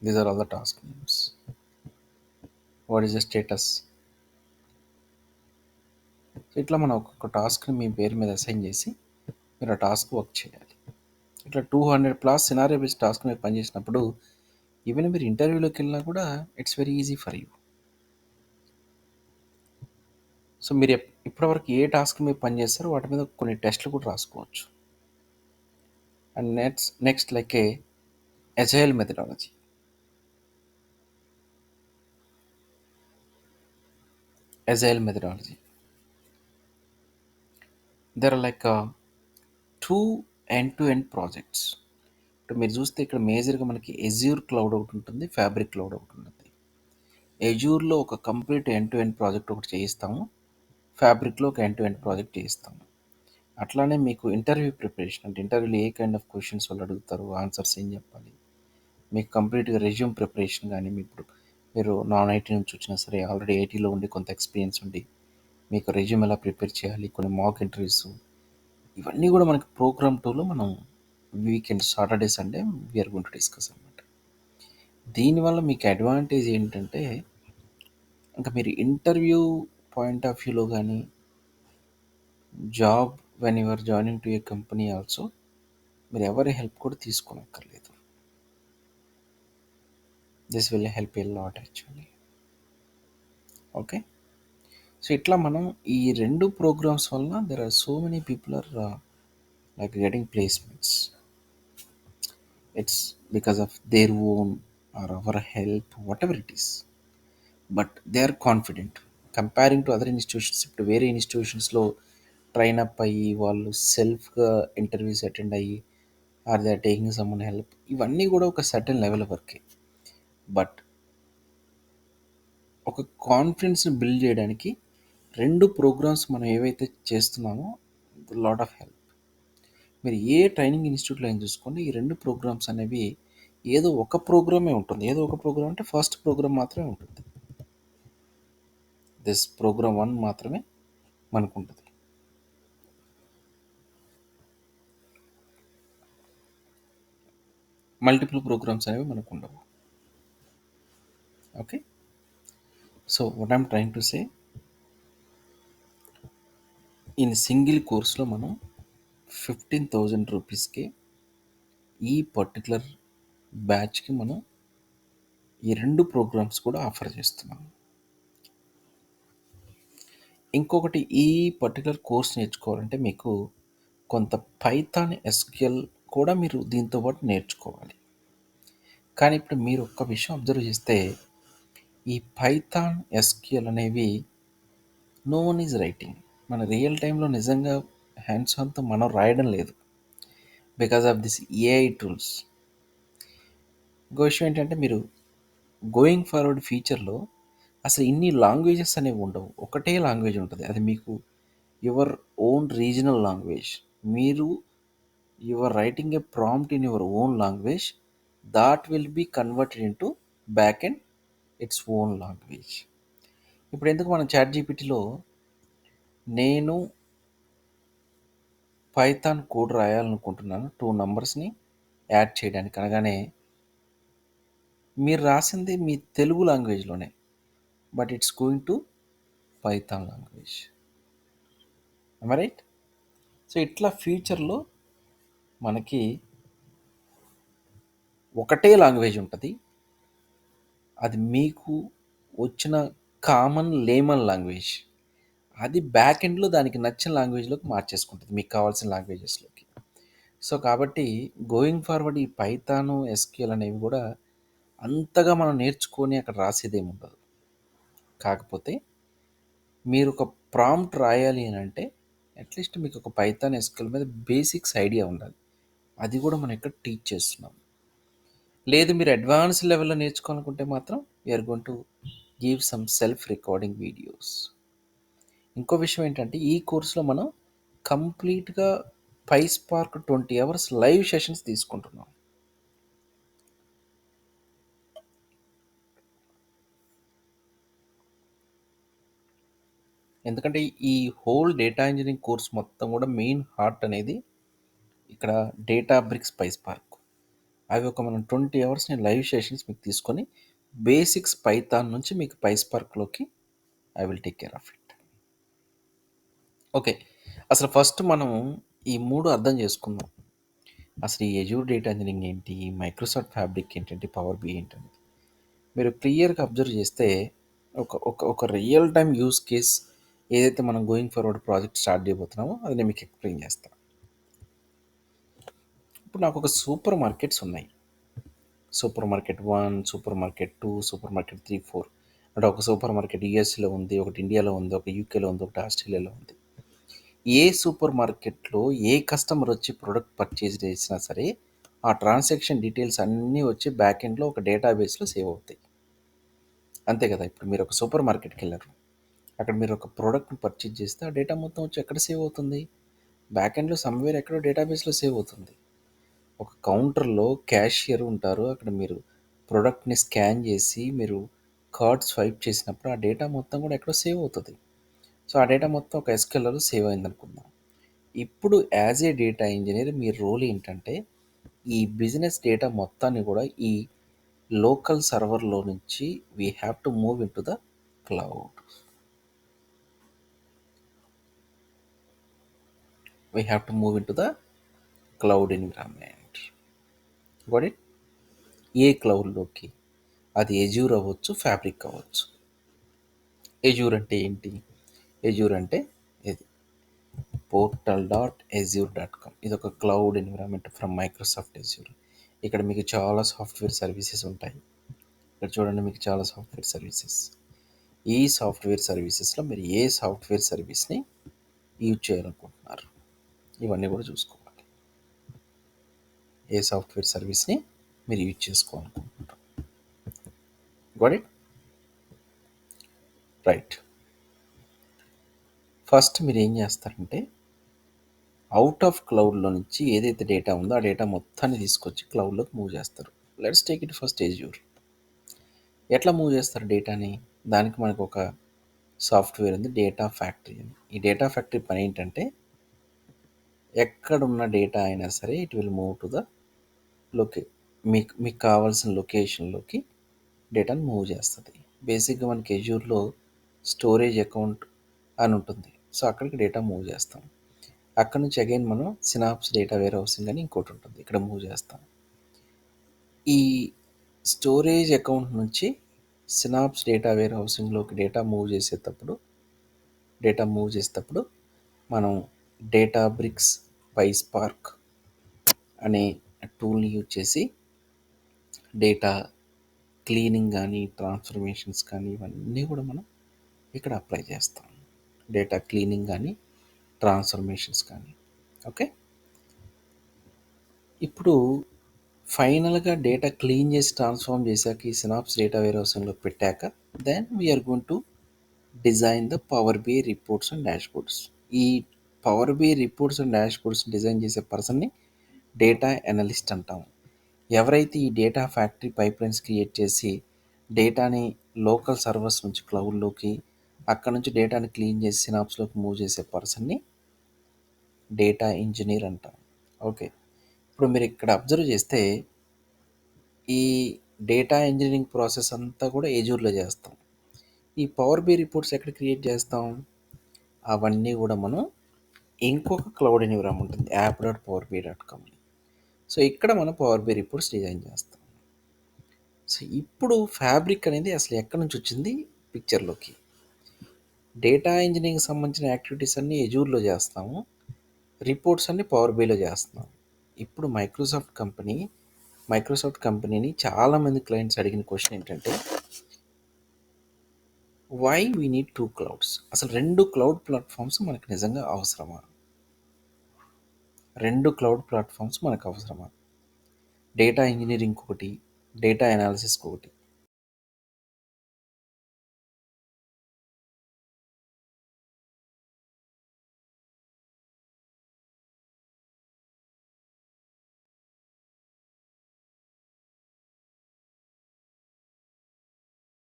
These are all the task names. What is the status. So ఇట్లా మనం ఒక్కొక్క టాస్క్ని మీ పేరు మీద అసైన్ చేసి మీరు ఆ టాస్క్ వర్క్ చేయాలి. ఇట్లా 200 ప్లస్ సినారియో బేస్డ్ టాస్క్ మీద పనిచేసినప్పుడు ఈవెన్ మీరు ఇంటర్వ్యూలోకి వెళ్ళినా కూడా it's very easy for you. So మీరు ఇప్పటివరకు ఏ టాస్క్ మీద పనిచేస్తారో వాటి మీద కొన్ని టెస్ట్లు కూడా రాసుకోవచ్చు. And next like A agile methodology. Agile methodology. There are like two end-to-end projects. ఇప్పుడు మీరు చూస్తే ఇక్కడ మేజర్గా మనకి ఎజ్యూర్ క్లౌడ్ ఒకటి ఉంటుంది, ఫ్యాబ్రిక్ క్లౌడ్ ఒకటి ఉంటుంది. ఎజ్యూర్లో ఒక complete end to end project ఒకటి చేయిస్తాము, ఫ్యాబ్రిక్లో ఒక ఎండ్ టు ఎండ్ ప్రాజెక్ట్ చేయిస్తాము. అట్లానే మీకు ఇంటర్వ్యూ ప్రిపరేషన్, అంటే ఇంటర్వ్యూలో ఏ కైండ్ ఆఫ్ క్వశ్చన్స్ వాళ్ళు అడుగుతారు, ఆన్సర్స్ ఏం చెప్పాలి, మీకు కంప్లీట్గా రెజ్యూమ్ ప్రిపరేషన్ కానీ, మీరు నాన్ ఐటీ నుంచి వచ్చినా సరే ఆల్రెడీ ఐటీలో ఉండి కొంత ఎక్స్పీరియన్స్ ఉండి మీకు రెజ్యూమ్ ఎలా ప్రిపేర్ చేయాలి, కొన్ని మాక్ ఇంటర్వ్యూస్, ఇవన్నీ కూడా మనకి ప్రోగ్రామ్ టూలో మనం weekend Saturday Sunday we're going to discuss అనమాట. దీనివల్ల మీకు అడ్వాంటేజ్ ఏంటంటే ఇంకా మీరు ఇంటర్వ్యూ పాయింట్ ఆఫ్ వ్యూలో కానీ job when you're joining to a company also మీరు ఎవరి హెల్ప్ కూడా తీసుకోనక్కర్లేదు. This will help a lot actually. Okay. So ఇట్లా మనం ఈ రెండు ప్రోగ్రామ్స్ వలన there are so many people are like getting placements. It's because of their own or our help, whatever it is. But they are confident. Comparing to other institutions, ఇప్పుడు వేరే ఇన్స్టిట్యూషన్స్లో train up అయ్యి వాళ్ళు సెల్ఫ్గా interviews attend అయ్యి or they are taking someone help, ఇవన్నీ కూడా ఒక సర్టెన్ లెవెల్ వరకే. బట్ ఒక కాన్ఫిడెన్స్ని బిల్డ్ చేయడానికి రెండు ప్రోగ్రామ్స్ మనం ఏవైతే చేస్తున్నామో లాట్ ఆఫ్ హెల్ప్. మీరు ఏ ట్రైనింగ్ ఇన్స్టిట్యూట్లో అయినా చూసుకోండి, ఈ రెండు ప్రోగ్రామ్స్ అనేవి ఏదో ఒక ప్రోగ్రామే ఉంటుంది. ఏదో ఒక ప్రోగ్రామ్ అంటే ఫస్ట్ ప్రోగ్రామ్ మాత్రమే ఉంటుంది. దిస్ ప్రోగ్రామ్ 1 మాత్రమే మనకు ఉంటుంది. మల్టిపుల్ ప్రోగ్రామ్స్ అనేవి మనకు ఉండవు. Okay. So what I'm trying to say, in single కోర్స్లో మనం 15,000 రూపీస్కి ఈ పర్టికులర్ బ్యాచ్కి మనం ఈ రెండు ప్రోగ్రామ్స్ కూడా ఆఫర్ చేస్తున్నాం. ఇంకొకటి, ఈ పర్టికులర్ కోర్స్ నేర్చుకోవాలంటే మీకు కొంత పైథాన్ ఎస్క్యూఎల్ కూడా మీరు దీంతో పాటు నేర్చుకోవాలి. కానీ ఇప్పుడు మీరు ఒక్క విషయం అబ్జర్వ్ చేస్తే ఈ పైథాన్ ఎస్క్యూఎల్ అనేవి నో వన్ ఈజ్ రైటింగ్. మన రియల్ టైంలో నిజంగా హ్యాండ్స్ ఆన్తో మనం రాయడం లేదు, because of this AI tools. ఇంకో విషయం ఏంటంటే మీరు గోయింగ్ ఫార్వర్డ్ ఫ్యూచర్లో అసలు ఇన్ని లాంగ్వేజెస్ అనేవి ఉండవు, ఒకటే లాంగ్వేజ్ ఉంటుంది, అది మీకు యువర్ ఓన్ రీజనల్ లాంగ్వేజ్. మీరు your writing a prompt in your own language, that will be converted into back end its own language. ఇప్పుడు ఎందుకు మనం చాట్ జీపీటీలో నేను పైథాన్ కోడ్ రాయాలనుకుంటున్నాను 2 నంబర్స్ని యాడ్ చేయడానికి అనగానే మీరు రాసింది మీ తెలుగు లాంగ్వేజ్లోనే, but it's going to Python language. Right? So ఇట్లా ఫ్యూచర్లో మనకి ఒకటే లాంగ్వేజ్ ఉంటుంది, అది మీకు వచ్చిన కామన్ లేమన్ లాంగ్వేజ్. అది బ్యాక్ ఎండ్లో దానికి నచ్చిన లాంగ్వేజ్లోకి మార్చేసుకుంటుంది, మీకు కావాల్సిన లాంగ్వేజెస్లోకి. సో కాబట్టి గోయింగ్ ఫార్వర్డ్ ఈ పైథాను ఎస్క్యూఎల్ అనేవి కూడా అంతగా మనం నేర్చుకొని అక్కడ రాసేదేమి ఉండదు. కాకపోతే మీరు ఒక ప్రాంప్ట్ రాయాలి అని అంటే అట్లీస్ట్ మీకు ఒక పైథాన్ ఎస్క్యూఎల్ మీద బేసిక్స్ ఐడియా ఉండాలి. అది కూడా మనం ఇక్కడ టీచ్ చేస్తున్నాం. లేదు మీరు అడ్వాన్స్ లెవెల్లో నేర్చుకోవాలనుకుంటే మాత్రం we're going to give some self recording videos. ఇంకో విషయం ఏంటంటే ఈ కోర్సులో మనం కంప్లీట్గా PySpark 20 అవర్స్ లైవ్ సెషన్స్ తీసుకుంటున్నాం. ఎందుకంటే ఈ హోల్ డేటా ఇంజనీరింగ్ కోర్స్ మొత్తం కూడా మెయిన్ హార్ట్ అనేది ఇక్కడ డేటా బ్రిక్స్ PySpark. అవి ఒక మనం 20 అవర్స్ని లైవ్ సెషన్స్ మీకు తీసుకొని బేసిక్స్ పైథాన్ నుంచి మీకు PySparkలోకి I will take care of it. Okay, అసలు ఫస్ట్ మనం ఈ 3 అర్థం చేసుకుందాం. అసలు ఈ ఎజూర్ డేటా ఇంజనీరింగ్ ఏంటి, మైక్రోసాఫ్ట్ ఫ్యాబ్రిక్ ఏంటంటే, పవర్ బి ఏంటంటే మీరు క్లియర్గా అబ్జర్వ్ చేస్తే ఒక ఒక ఒక రియల్ టైమ్ యూస్ కేస్ ఏదైతే మనం గోయింగ్ ఫార్వర్డ్ ప్రాజెక్ట్ స్టార్ట్ చేయబోతున్నామో అది నేను మీకు ఎక్స్ప్లెయిన్ చేస్తాను. ఇప్పుడు నాకు ఒక సూపర్ మార్కెట్స్ ఉన్నాయి. Super market 1, super market 2, super market 3, 4. అంటే ఒక సూపర్ మార్కెట్ యూఎస్లో ఉంది, ఒకటి ఇండియాలో ఉంది, ఒక యూకేలో ఉంది, ఒకటి ఆస్ట్రేలియాలో ఉంది. ఏ సూపర్ మార్కెట్లో ఏ కస్టమర్ వచ్చి ప్రోడక్ట్ పర్చేజ్ చేసినా సరే ఆ ట్రాన్సాక్షన్ డీటెయిల్స్ అన్నీ వచ్చి బ్యాక్ ఎండ్లో ఒక డేటాబేస్లో సేవ్ అవుతాయి. అంతే కదా? ఇప్పుడు మీరు ఒక సూపర్ మార్కెట్కి వెళ్ళారు, అక్కడ మీరు ఒక ప్రోడక్ట్ని పర్చేజ్ చేస్తే ఆ డేటా మొత్తం వచ్చి ఎక్కడ సేవ్ అవుతుంది? బ్యాక్ ఎండ్లో సమ్వేర్ ఎక్కడో డేటాబేస్లో సేవ్ అవుతుంది. ఒక కౌంటర్లో క్యాషియర్ ఉంటారు, అక్కడ మీరు ప్రోడక్ట్ని స్కాన్ చేసి మీరు కార్డ్ స్వైప్ చేసినప్పుడు ఆ డేటా మొత్తం కూడా ఎక్కడో సేవ్ అవుతుంది. సో ఆ డేటా మొత్తం ఒక ఎస్క్యూఎల్లో సేవ్ అయింది అనుకుందాం. ఇప్పుడు యాజ్ ఏ డేటా ఇంజనీర్ మీ రోల్ ఏంటంటే ఈ బిజినెస్ డేటా మొత్తాన్ని కూడా ఈ లోకల్ సర్వర్లో నుంచి we have to move in to the cloud. We have to move into the cloud environment. Got it? ఏ క్లౌడ్లోకి? అది ఎజ్యూర్ అవ్వచ్చు, ఫ్యాబ్రిక్ అవ్వచ్చు. ఎజ్యూర్ అంటే ఏంటి? ఎజ్యూర్ అంటే ఇది portal.azure.com. ఇది ఒక cloud environment from Microsoft Azure. ఇక్కడ మీకు చాలా సాఫ్ట్వేర్ సర్వీసెస్ ఉంటాయి. ఇక్కడ చూడండి, మీకు చాలా సాఫ్ట్వేర్ సర్వీసెస్. ఈ సాఫ్ట్వేర్ సర్వీసెస్లో మీరు ఏ సాఫ్ట్వేర్ సర్వీస్ని యూజ్ చేయాలనుకుంటున్నారు ఇవన్నీ కూడా చూసుకోవాలి. ఏ సాఫ్ట్వేర్ సర్వీస్ని మీరు యూజ్ చేసుకోవాలనుకుంటున్నారు. Got it? రైట్. ఫస్ట్ మీరు ఏం చేస్తారంటే అవుట్ ఆఫ్ క్లౌడ్లో నుంచి ఏదైతే డేటా ఉందో ఆ డేటా మొత్తాన్ని తీసుకొచ్చి క్లౌడ్లోకి మూవ్ చేస్తారు. Let's take it first Azure. ఎట్లా మూవ్ చేస్తారు డేటాని? దానికి మనకు ఒక సాఫ్ట్వేర్ ఉంది, డేటా ఫ్యాక్టరీ అని. ఈ డేటా ఫ్యాక్టరీ పని ఏంటంటే ఎక్కడున్న డేటా అయినా సరే it will move to the మీకు కావాల్సిన లొకేషన్లోకి డేటాను మూవ్ చేస్తుంది. బేసిక్గా మనకి ఎజ్యూర్లో స్టోరేజ్ అకౌంట్ అని ఉంటుంది. సో అక్కడికి డేటా మూవ్ చేస్తాం. అక్కడ నుంచి అగైన్ మనం సినాప్స్ డేటా వేర్ హౌసింగ్ అని ఇంకోటి ఉంటుంది, ఇక్కడ మూవ్ చేస్తాం. ఈ స్టోరేజ్ అకౌంట్ నుంచి సినాప్స్ డేటా వేర్ హౌసింగ్లోకి డేటా మూవ్ చేసేటప్పుడు మనం డేటా బ్రిక్స్ PySpark అనే టూల్ని యూజ్ చేసి డేటా క్లీనింగ్ కానీ ట్రాన్స్ఫర్మేషన్స్ కానీ ఇవన్నీ కూడా మనం ఇక్కడ అప్లై చేస్తాం. డేటా క్లీనింగ్ కానీ ట్రాన్స్ఫర్మేషన్స్ కానీ. ఓకే, ఇప్పుడు ఫైనల్గా డేటా క్లీన్ చేసి ట్రాన్స్ఫార్మ్ చేశాక ఈ సినాప్స్ డేటా వేర్ హౌసింగ్లో పెట్టాక then we're going to design the Power BI reports and dashboards. ఈ Power BI reports and dashboards design చేసే పర్సన్ని డేటా అనలిస్ట్ అంటాము. ఎవరైతే ఈ డేటా ఫ్యాక్టరీ పైప్లైన్స్ క్రియేట్ చేసి డేటాని లోకల్ సర్వర్స్ నుంచి క్లౌడ్లోకి, అక్కడ నుంచి డేటాని క్లీన్ చేసి సినాప్స్లోకి మూవ్ చేసే పర్సన్ని డేటా ఇంజనీర్ అంటాం. ఓకే, ఇప్పుడు మీరు ఇక్కడ అబ్జర్వ్ చేస్తే ఈ డేటా ఇంజనీరింగ్ ప్రాసెస్ అంతా కూడా ఎజూర్లో చేస్తాం. ఈ పవర్ బి రిపోర్ట్స్ ఎక్కడ క్రియేట్ చేస్తాం? అవన్నీ కూడా మనం ఇంకొక క్లౌడ్ ఎన్విరాన్మెంట్ ఉంటుంది, app.powerbi.com. సో ఇక్కడ మనం పవర్ బి రిపోర్ట్స్ డిజైన్ చేస్తాం. సో ఇప్పుడు ఫ్యాబ్రిక్ అనేది అసలు ఎక్కడి నుంచి వచ్చింది పిక్చర్లోకి? డేటా ఇంజనీరింగ్ సంబంధించిన యాక్టివిటీస్ అన్నీ ఎజూర్లో చేస్తాము, రిపోర్ట్స్ అన్నీ పవర్ బిలో చేస్తున్నాం. ఇప్పుడు మైక్రోసాఫ్ట్ కంపెనీని చాలామంది క్లయింట్స్ అడిగిన క్వశ్చన్ ఏంటంటే, వై వీ నీడ్ 2 క్లౌడ్స్? అసలు 2 క్లౌడ్ ప్లాట్ఫామ్స్ మనకు నిజంగా అవసరమా? 2 క్లౌడ్ ప్లాట్ఫామ్స్ మనకు అవసరమా? డేటా ఇంజనీరింగ్ ఒకటి, డేటా అనాలిసిస్కి ఒకటి.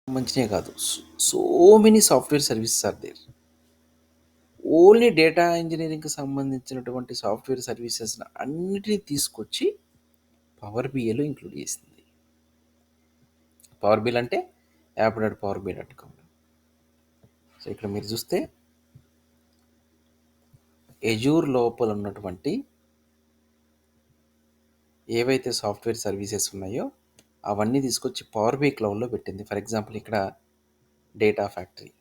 మంచినే కాదు, so many software services are there. Only data ఇంజనీరింగ్కి సంబంధించినటువంటి సాఫ్ట్వేర్ సర్వీసెస్ అన్నిటినీ తీసుకొచ్చి పవర్ బిఏలో ఇంక్లూడ్ చేసింది. పవర్ బిల్ అంటే app.powerbi.com. సో ఇక్కడ మీరు చూస్తే ఎజూర్ లోపల ఉన్నటువంటి ఏవైతే సాఫ్ట్వేర్ సర్వీసెస్ ఉన్నాయో అవన్నీ తీసుకొచ్చి పవర్ బి క్లౌడ్లో పెట్టింది. ఫర్ ఎగ్జాంపుల్ ఇక్కడ డేటా ఫ్యాక్టరీ,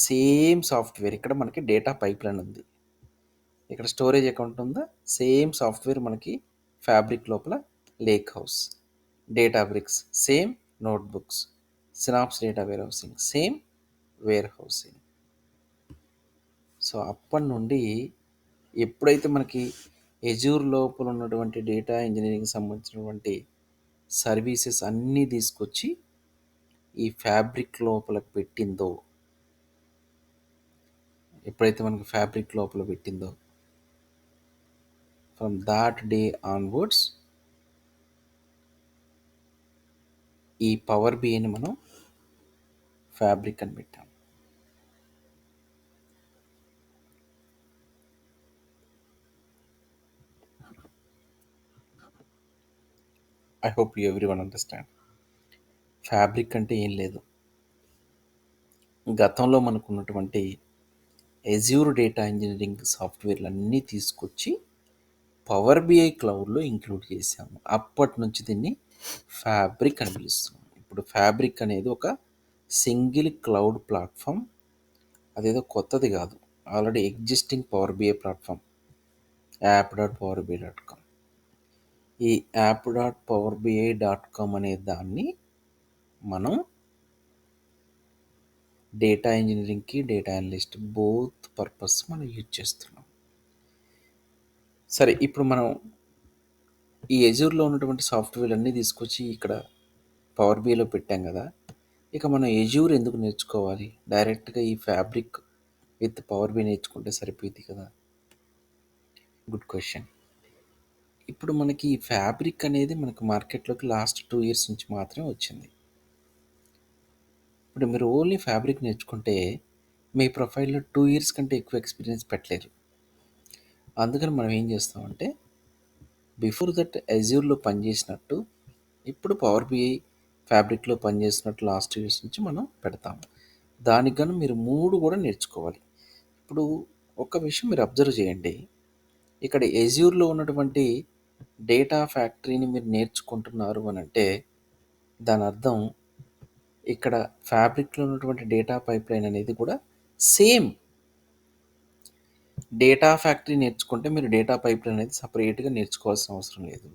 సేమ్ సాఫ్ట్వేర్. ఇక్కడ మనకి డేటా పైప్ లైన్ ఉంది, ఇక్కడ స్టోరేజ్ అకౌంట్ ఉందా, సేమ్ సాఫ్ట్వేర్ మనకి ఫ్యాబ్రిక్ లోపల lakehouse, Databricks same, notebooks, Synapse data warehousing same warehousing. So అప్పటి నుండి ఎప్పుడైతే మనకి ఎజూర్ లోపల ఉన్నటువంటి డేటా ఇంజనీరింగ్ సంబంధించినటువంటి సర్వీసెస్ అన్నీ తీసుకొచ్చి ఈ ఫ్యాబ్రిక్ లోపల పెట్టిందో, ఎప్పుడైతే మనకి ఫ్యాబ్రిక్ లోపల పెట్టిందో, ఫ్రమ్ దాట్ డే ఆన్వర్డ్స్ ఈ పవర్ బిని మనం ఫ్యాబ్రిక్ అని పెట్టాం. I hope you every one understand. Fabric అంటే ఏం లేదు, గతంలో మనకు ఉన్నటువంటి ఎజ్యూర్ డేటా ఇంజనీరింగ్ సాఫ్ట్వేర్లు అన్నీ తీసుకొచ్చి పవర్ బిఐ క్లౌడ్లో ఇంక్లూడ్ చేసాము. అప్పటి నుంచి దీన్ని ఫ్యాబ్రిక్ అని పిలుస్తున్నాం. ఇప్పుడు ఫ్యాబ్రిక్ అనేది ఒక సింగిల్ క్లౌడ్ ప్లాట్ఫామ్, అదేదో కొత్తది కాదు, already existing Power BI platform app.powerbi.com. ఈ app.powerbi.com అనే దాన్ని మనం డేటా ఇంజనీరింగ్కి, డేటా అనలిస్ట్ బోత్ పర్పస్ మనం యూజ్ చేస్తున్నాం. సరే, ఇప్పుడు మనం ఈ ఎజూర్లో ఉన్నటువంటి సాఫ్ట్వేర్ అన్నీ తీసుకొచ్చి ఇక్కడ పవర్ బిఐలో పెట్టాం కదా, ఇక మనం ఎజూర్ ఎందుకు నేర్చుకోవాలి? డైరెక్ట్గా ఈ ఫ్యాబ్రిక్ విత్ పవర్ బిఐ నేర్చుకుంటే సరిపోయింది కదా. Good question. ఇప్పుడు మనకి ఈ ఫ్యాబ్రిక్ అనేది మనకు మార్కెట్లోకి లాస్ట్ 2 years నుంచి మాత్రమే వచ్చింది. ఇప్పుడు మీరు ఓన్లీ ఫ్యాబ్రిక్ నేర్చుకుంటే మీ ప్రొఫైల్లో 2 years కంటే ఎక్కువ ఎక్స్పీరియన్స్ పెట్టలేరు. అందుకని మనం ఏం చేస్తామంటే, బిఫోర్ దట్ ఎజ్యూర్లో పనిచేసినట్టు ఇప్పుడు పవర్ బిఐ ఫ్యాబ్రిక్లో పనిచేసినట్టు లాస్ట్ 2 years నుంచి మనం పెడతాము. దానికి గాను మీరు 3 కూడా నేర్చుకోవాలి. ఇప్పుడు ఒక విషయం మీరు అబ్జర్వ్ చేయండి, ఇక్కడ ఎజ్యూర్లో ఉన్నటువంటి డేటా ఫ్యాక్టరీని మీరు నేర్చుకుంటున్నారు అని అంటే దాని అర్థం ఇక్కడ ఫ్యాబ్రిక్లో ఉన్నటువంటి డేటా పైప్ లైన్ అనేది కూడా సేమ్. డేటా ఫ్యాక్టరీ నేర్చుకుంటే మీరు డేటా పైప్ లైన్ అనేది సపరేట్గా నేర్చుకోవాల్సిన అవసరం లేదు.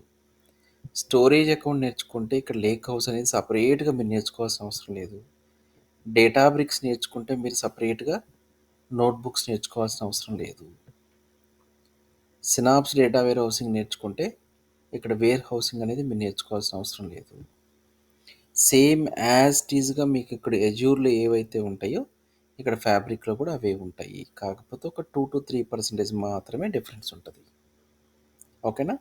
స్టోరేజ్ అకౌంట్ నేర్చుకుంటే ఇక్కడ లేక్ హౌస్ అనేది సపరేట్గా మీరు నేర్చుకోవాల్సిన అవసరం లేదు. డేటా బ్రిక్స్ నేర్చుకుంటే మీరు సపరేట్గా నోట్బుక్స్ నేర్చుకోవాల్సిన అవసరం లేదు. సినాప్స్ డేటా వేర్ హౌసింగ్ నేర్చుకుంటే ఇక్కడ వేర్ హౌసింగ్ అనేది మీరు నేర్చుకోవాల్సిన అవసరం లేదు. సేమ్ యాజ్ టీజ్గా మీకు ఇక్కడ ఎజ్యూర్లో ఏవైతే ఉంటాయో ఇక్కడ ఫ్యాబ్రిక్లో కూడా అవే ఉంటాయి, కాకపోతే ఒక 2-3% మాత్రమే డిఫరెన్స్ ఉంటుంది. ఓకేనా?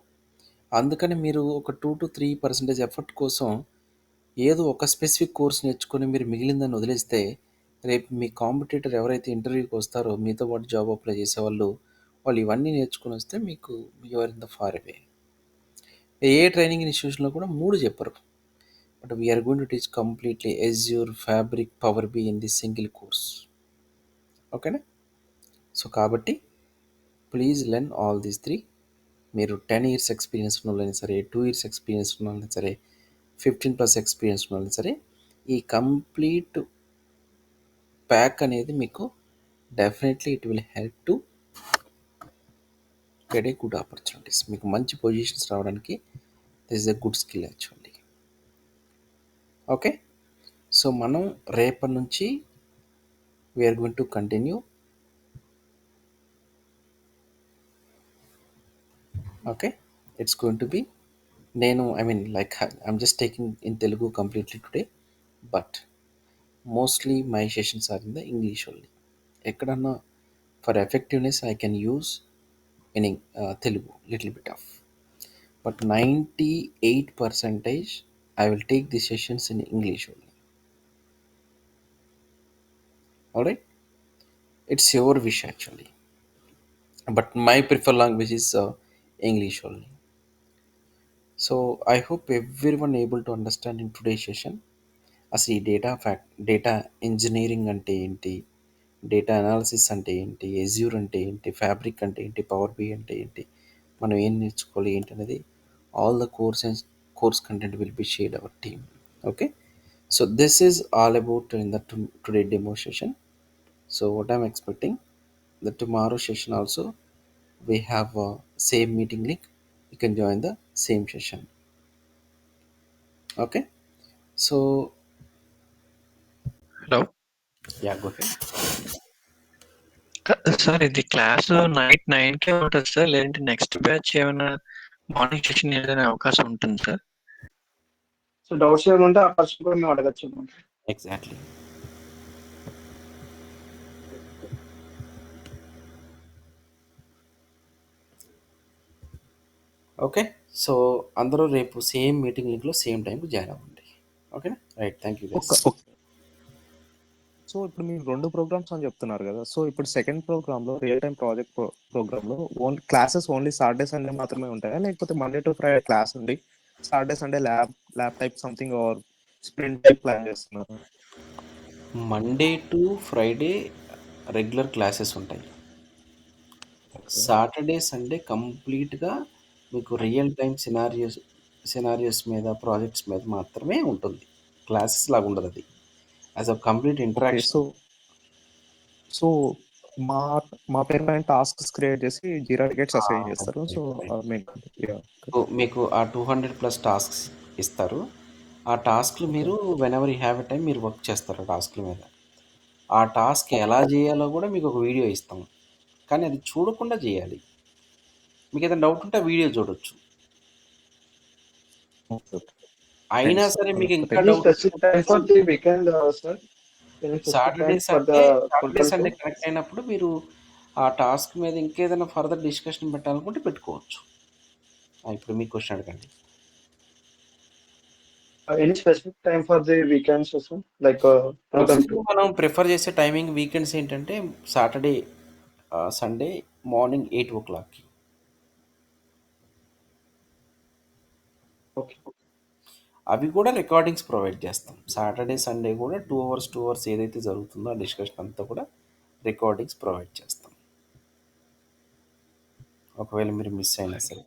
అందుకని మీరు ఒక 2-3% ఎఫర్ట్ కోసం ఏదో ఒక స్పెసిఫిక్ కోర్స్ నేర్చుకొని మీరు మిగిలిందని వదిలేస్తే రేపు మీ కాంపిటీటర్ ఎవరైతే ఇంటర్వ్యూకి వస్తారో మీతో పాటు జాబ్ అప్లై చేసేవాళ్ళు వాళ్ళు ఇవన్నీ నేర్చుకొని వస్తే మీకు your in the far away. ఏ ట్రైనింగ్ ఇన్స్టిట్యూషన్లో కూడా మూడు చెప్పరు, but we're going to teach completely Azure Fabric Power BI in the single course. ఓకేనా? సో కాబట్టి please learn all these three. మీరు 10 years ఎక్స్పీరియన్స్ ఉన్న వాళ్ళైనా సరే, 2 years ఎక్స్పీరియన్స్ ఉన్న వాళ్ళైనా సరే, 15+ ఎక్స్పీరియన్స్ ఉన్న వాళ్ళైనా సరే, ఈ కంప్లీట్ ప్యాక్ అనేది మీకు definitely it will help to get a good opportunities. మీకు మంచి పొజిషన్స్ రావడానికి this is a good skill actually. Okay, so మనం రేపటి నుంచి we're going to continue. Okay, it's going to be, నేను I mean like I'm just taking in Telugu completely today, but mostly my sessions are in the English only. ఎక్కడన్నా for effectiveness I can use in Telugu little bit of, but 98% I will take the sessions in English only. All right, it's your wish actually, but my preferred language is English only. So I hope everyone able to understand in today's session అసలు ఈ data engineering అంటే ఏంటి, data analysis అంటే ఏంటి, Azure అంటే ఏంటి, fabric అంటే ఏంటి, పవర్ బి అంటే ఏంటి, మనం ఏం నేర్చుకోవాలి ఏంటి అనేది all the course content will be shared our team. Okay, so this is all about in the today demo session. So what I'm expecting, the tomorrow session also we have a same meeting link, you can join the same session. Okay, so hello yeah, go ahead. Sir, ఇది class night 9కే ఉంటుంది sir, లేదంటే next batch ఏమైనా morning session ఏదైనా అవకాశం ఉంటుంది sir? So doubts ఏమైనా ఉంటే ఆ పర్సన్ కూడా మేము అడగచ్చు. Exactly. ఓకే, సో అందరూ రేపు సేమ్ మీటింగ్ లింక్లో సేమ్ టైంకి జాయిన్ అవ్వండి. ఓకేనా? Right, thank you guys. So ఇప్పుడు మీరు 2 ప్రోగ్రామ్స్ అని చెప్తున్నారు కదా. సో ఇప్పుడు సెకండ్ ప్రోగ్రామ్‌లో రియల్ టైమ్ ప్రాజెక్ట్ ప్రోగ్రామ్‌లో క్లాసెస్ ఓన్లీ సాటర్‌డే, సండే మాత్రమే ఉంటాయా? లేకపోతే మండే టు ఫ్రైడే క్లాస్ ఉండి Saturday, Sunday lab type something or sprint type plan చేస్తున్నారా? Monday to Friday regular classes ఉంటాయి. ఓకే. సాటర్డే సండే కంప్లీట్గా మీకు రియల్ టైమ్ సినారియోస్ మీద, ప్రాజెక్ట్స్ మీద మాత్రమే ఉంటుంది. క్లాసెస్ లాగా ఉండదు అది, as a complete okay. Interaction. So మా మా పేరు పైన టాస్క్స్ క్రియేట్ చేసి జీరా టికెట్స్ అసైన్ చేస్తారు. So yeah! మీకు ఆ 200+ టాస్క్స్ ఇస్తారు. ఆ టాస్క్లు ఓకే. మీరు when ever you have a time మీరు వర్క్ చేస్తారు ఆ టాస్క్ల మీద. ఆ టాస్క్ ఎలా చేయాలో కూడా మీకు ఒక వీడియో ఇస్తాం, కానీ అది చూడకుండా చేయాలి. మీకు ఏదైనా డౌట్ ఉంటే ఆ వీడియో చూడొచ్చు. ఓకే. అయినా థాంక్స్ సార్. సరే మీకు ఇంకా any doubt specific time for the weekend sir? Any specific Saturday time for the Saturday total Sunday course? Connect అయినప్పుడు మీరు ఆ టాస్క్ మీద ఇంకేదైనా ఫర్దర్ డిస్కషన్ పెట్టాలనుకుంటే పెట్టుకోవచ్చు. ఇప్పుడు మీ క్వశ్చన్ అడగండి. Any specific time for the weekends sir? Like total మనం prefer చేసే టైమింగ్ వీకెండ్స్ ఏంటంటే Saturday Sunday morning 8 o'clock. Okay. అవి కూడా రికార్డింగ్స్ ప్రొవైడ్ చేస్తాం. సాటర్డే సండే కూడా 2 hours ఏదైతే జరుగుతుందో ఆ డిస్కషన్ అంతా కూడా రికార్డింగ్స్ ప్రొవైడ్ చేస్తాం, ఒకవేళ మీరు మిస్ అయినా సరే.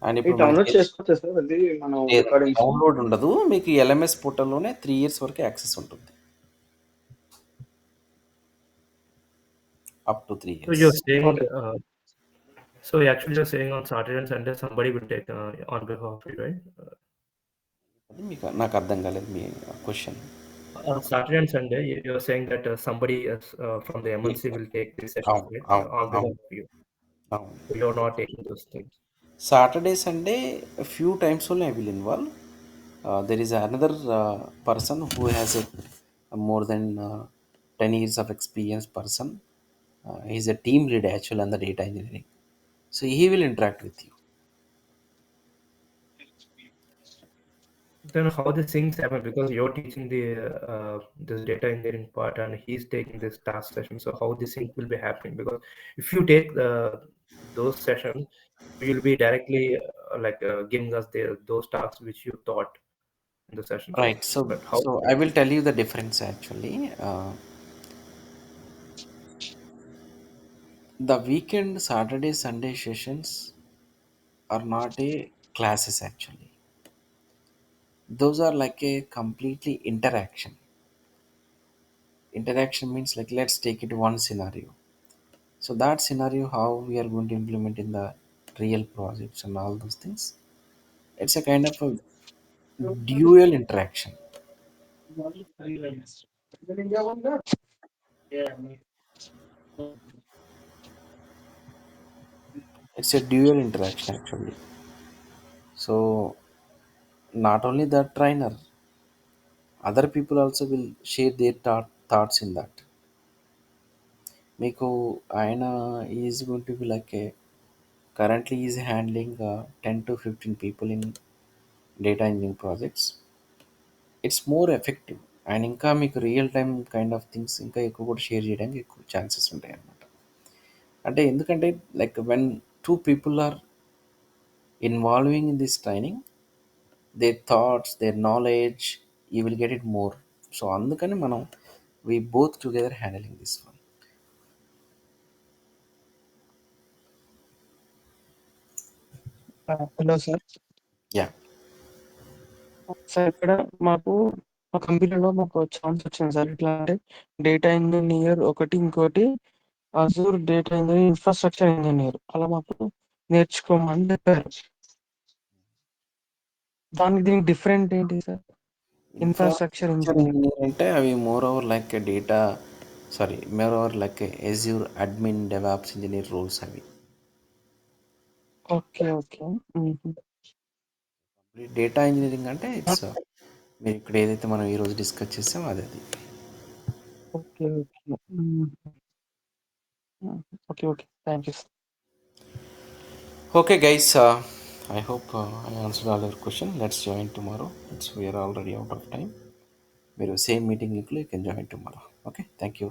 అండ్ ఇప్పుడు డౌన్లోడ్ చేసుకోవచ్చా సార్ అది మనం రికార్డింగ్స్? డౌన్లోడ్ ఉండదు, మీకు ఎల్ఎంఎస్ పోర్టల్లోనే 3 years వరకు యాక్సెస్ ఉంటుంది, up to 3 So years. you're saying, okay. so actually you're saying on Saturday and Sunday somebody will take on behalf of you, right? అది మీకు నాకు అర్థం కాలేదు మీ question. On Saturday and Sunday, you're saying that somebody else from the MNC will take these sessions, అవును right? అవును On behalf అవును of you. అవును. So you're not taking those things. Saturday, Sunday, a few times only I will involve. There is another person who has a more than 10 years of experience person. He's a team lead actually on the data engineering. So he will interact with you. Then how the things happen, because you're teaching the this data engineering part and he's taking this task session. So how the sync will be happening? Because if you take those sessions, you'll be directly giving us those tasks which you taught in the session, right? Right. So But how? I will tell you the difference actually. The weekend Saturday Sunday sessions are not a classes actually. Those are like a completely interaction. Interaction means like let's take it one scenario. So that scenario how we are going to implement in the real projects and all those things. It's a kind of a dual interaction. It's a dual interaction actually. So not only the trainer, other people also will share their thoughts in that. మీకు ఆయన is going to be like a currently is handling 10 to 15 people in data engineering projects. It's more effective and ఇంకా మీకు real time kind of things ఇంకా ఎక్కువ కూడా share చేయడానికి ఎక్కువ chances ఉంటాయి అన్నమాట. అంటే ఎందుకంటే like when two people are involving in this training, their thoughts, their knowledge, you will get it more. So అందుకని మనం we both together handling this one. Hello sir. Yeah. Sir ఇక్కడ మాకు మా కంపెనీలో మాకు ఛాన్స్ వచ్చింది సార్. ఎట్లా అంటే డేటా ఇంజనీర్ ఒకటి, ఇంకోటి Azure data engineer, infrastructure engineer అలా మాకు నేర్చుకోమని చెప్పారు. దానికి దీనికి డిఫరెంట్ ఏంటి sir? Infrastructure infrastructure engineer. Engineer అంటే అవి more over like data more over like Azure admin DevOps engineer roles అవి. Okay, okay. డేటా ఇంజనీరింగ్ అంటే ఇట్స్ మీరు ఇక్కడ ఏదైతే మనం ఈరోజు డిస్కస్ చేసామో అది. Okay, okay. Okay, okay. Thank you sir. Okay guys, I hope I answered all your question. Let's join tomorrow. We are already out of time. మీరు same meeting లింక్లో you can join tomorrow. Okay, thank you.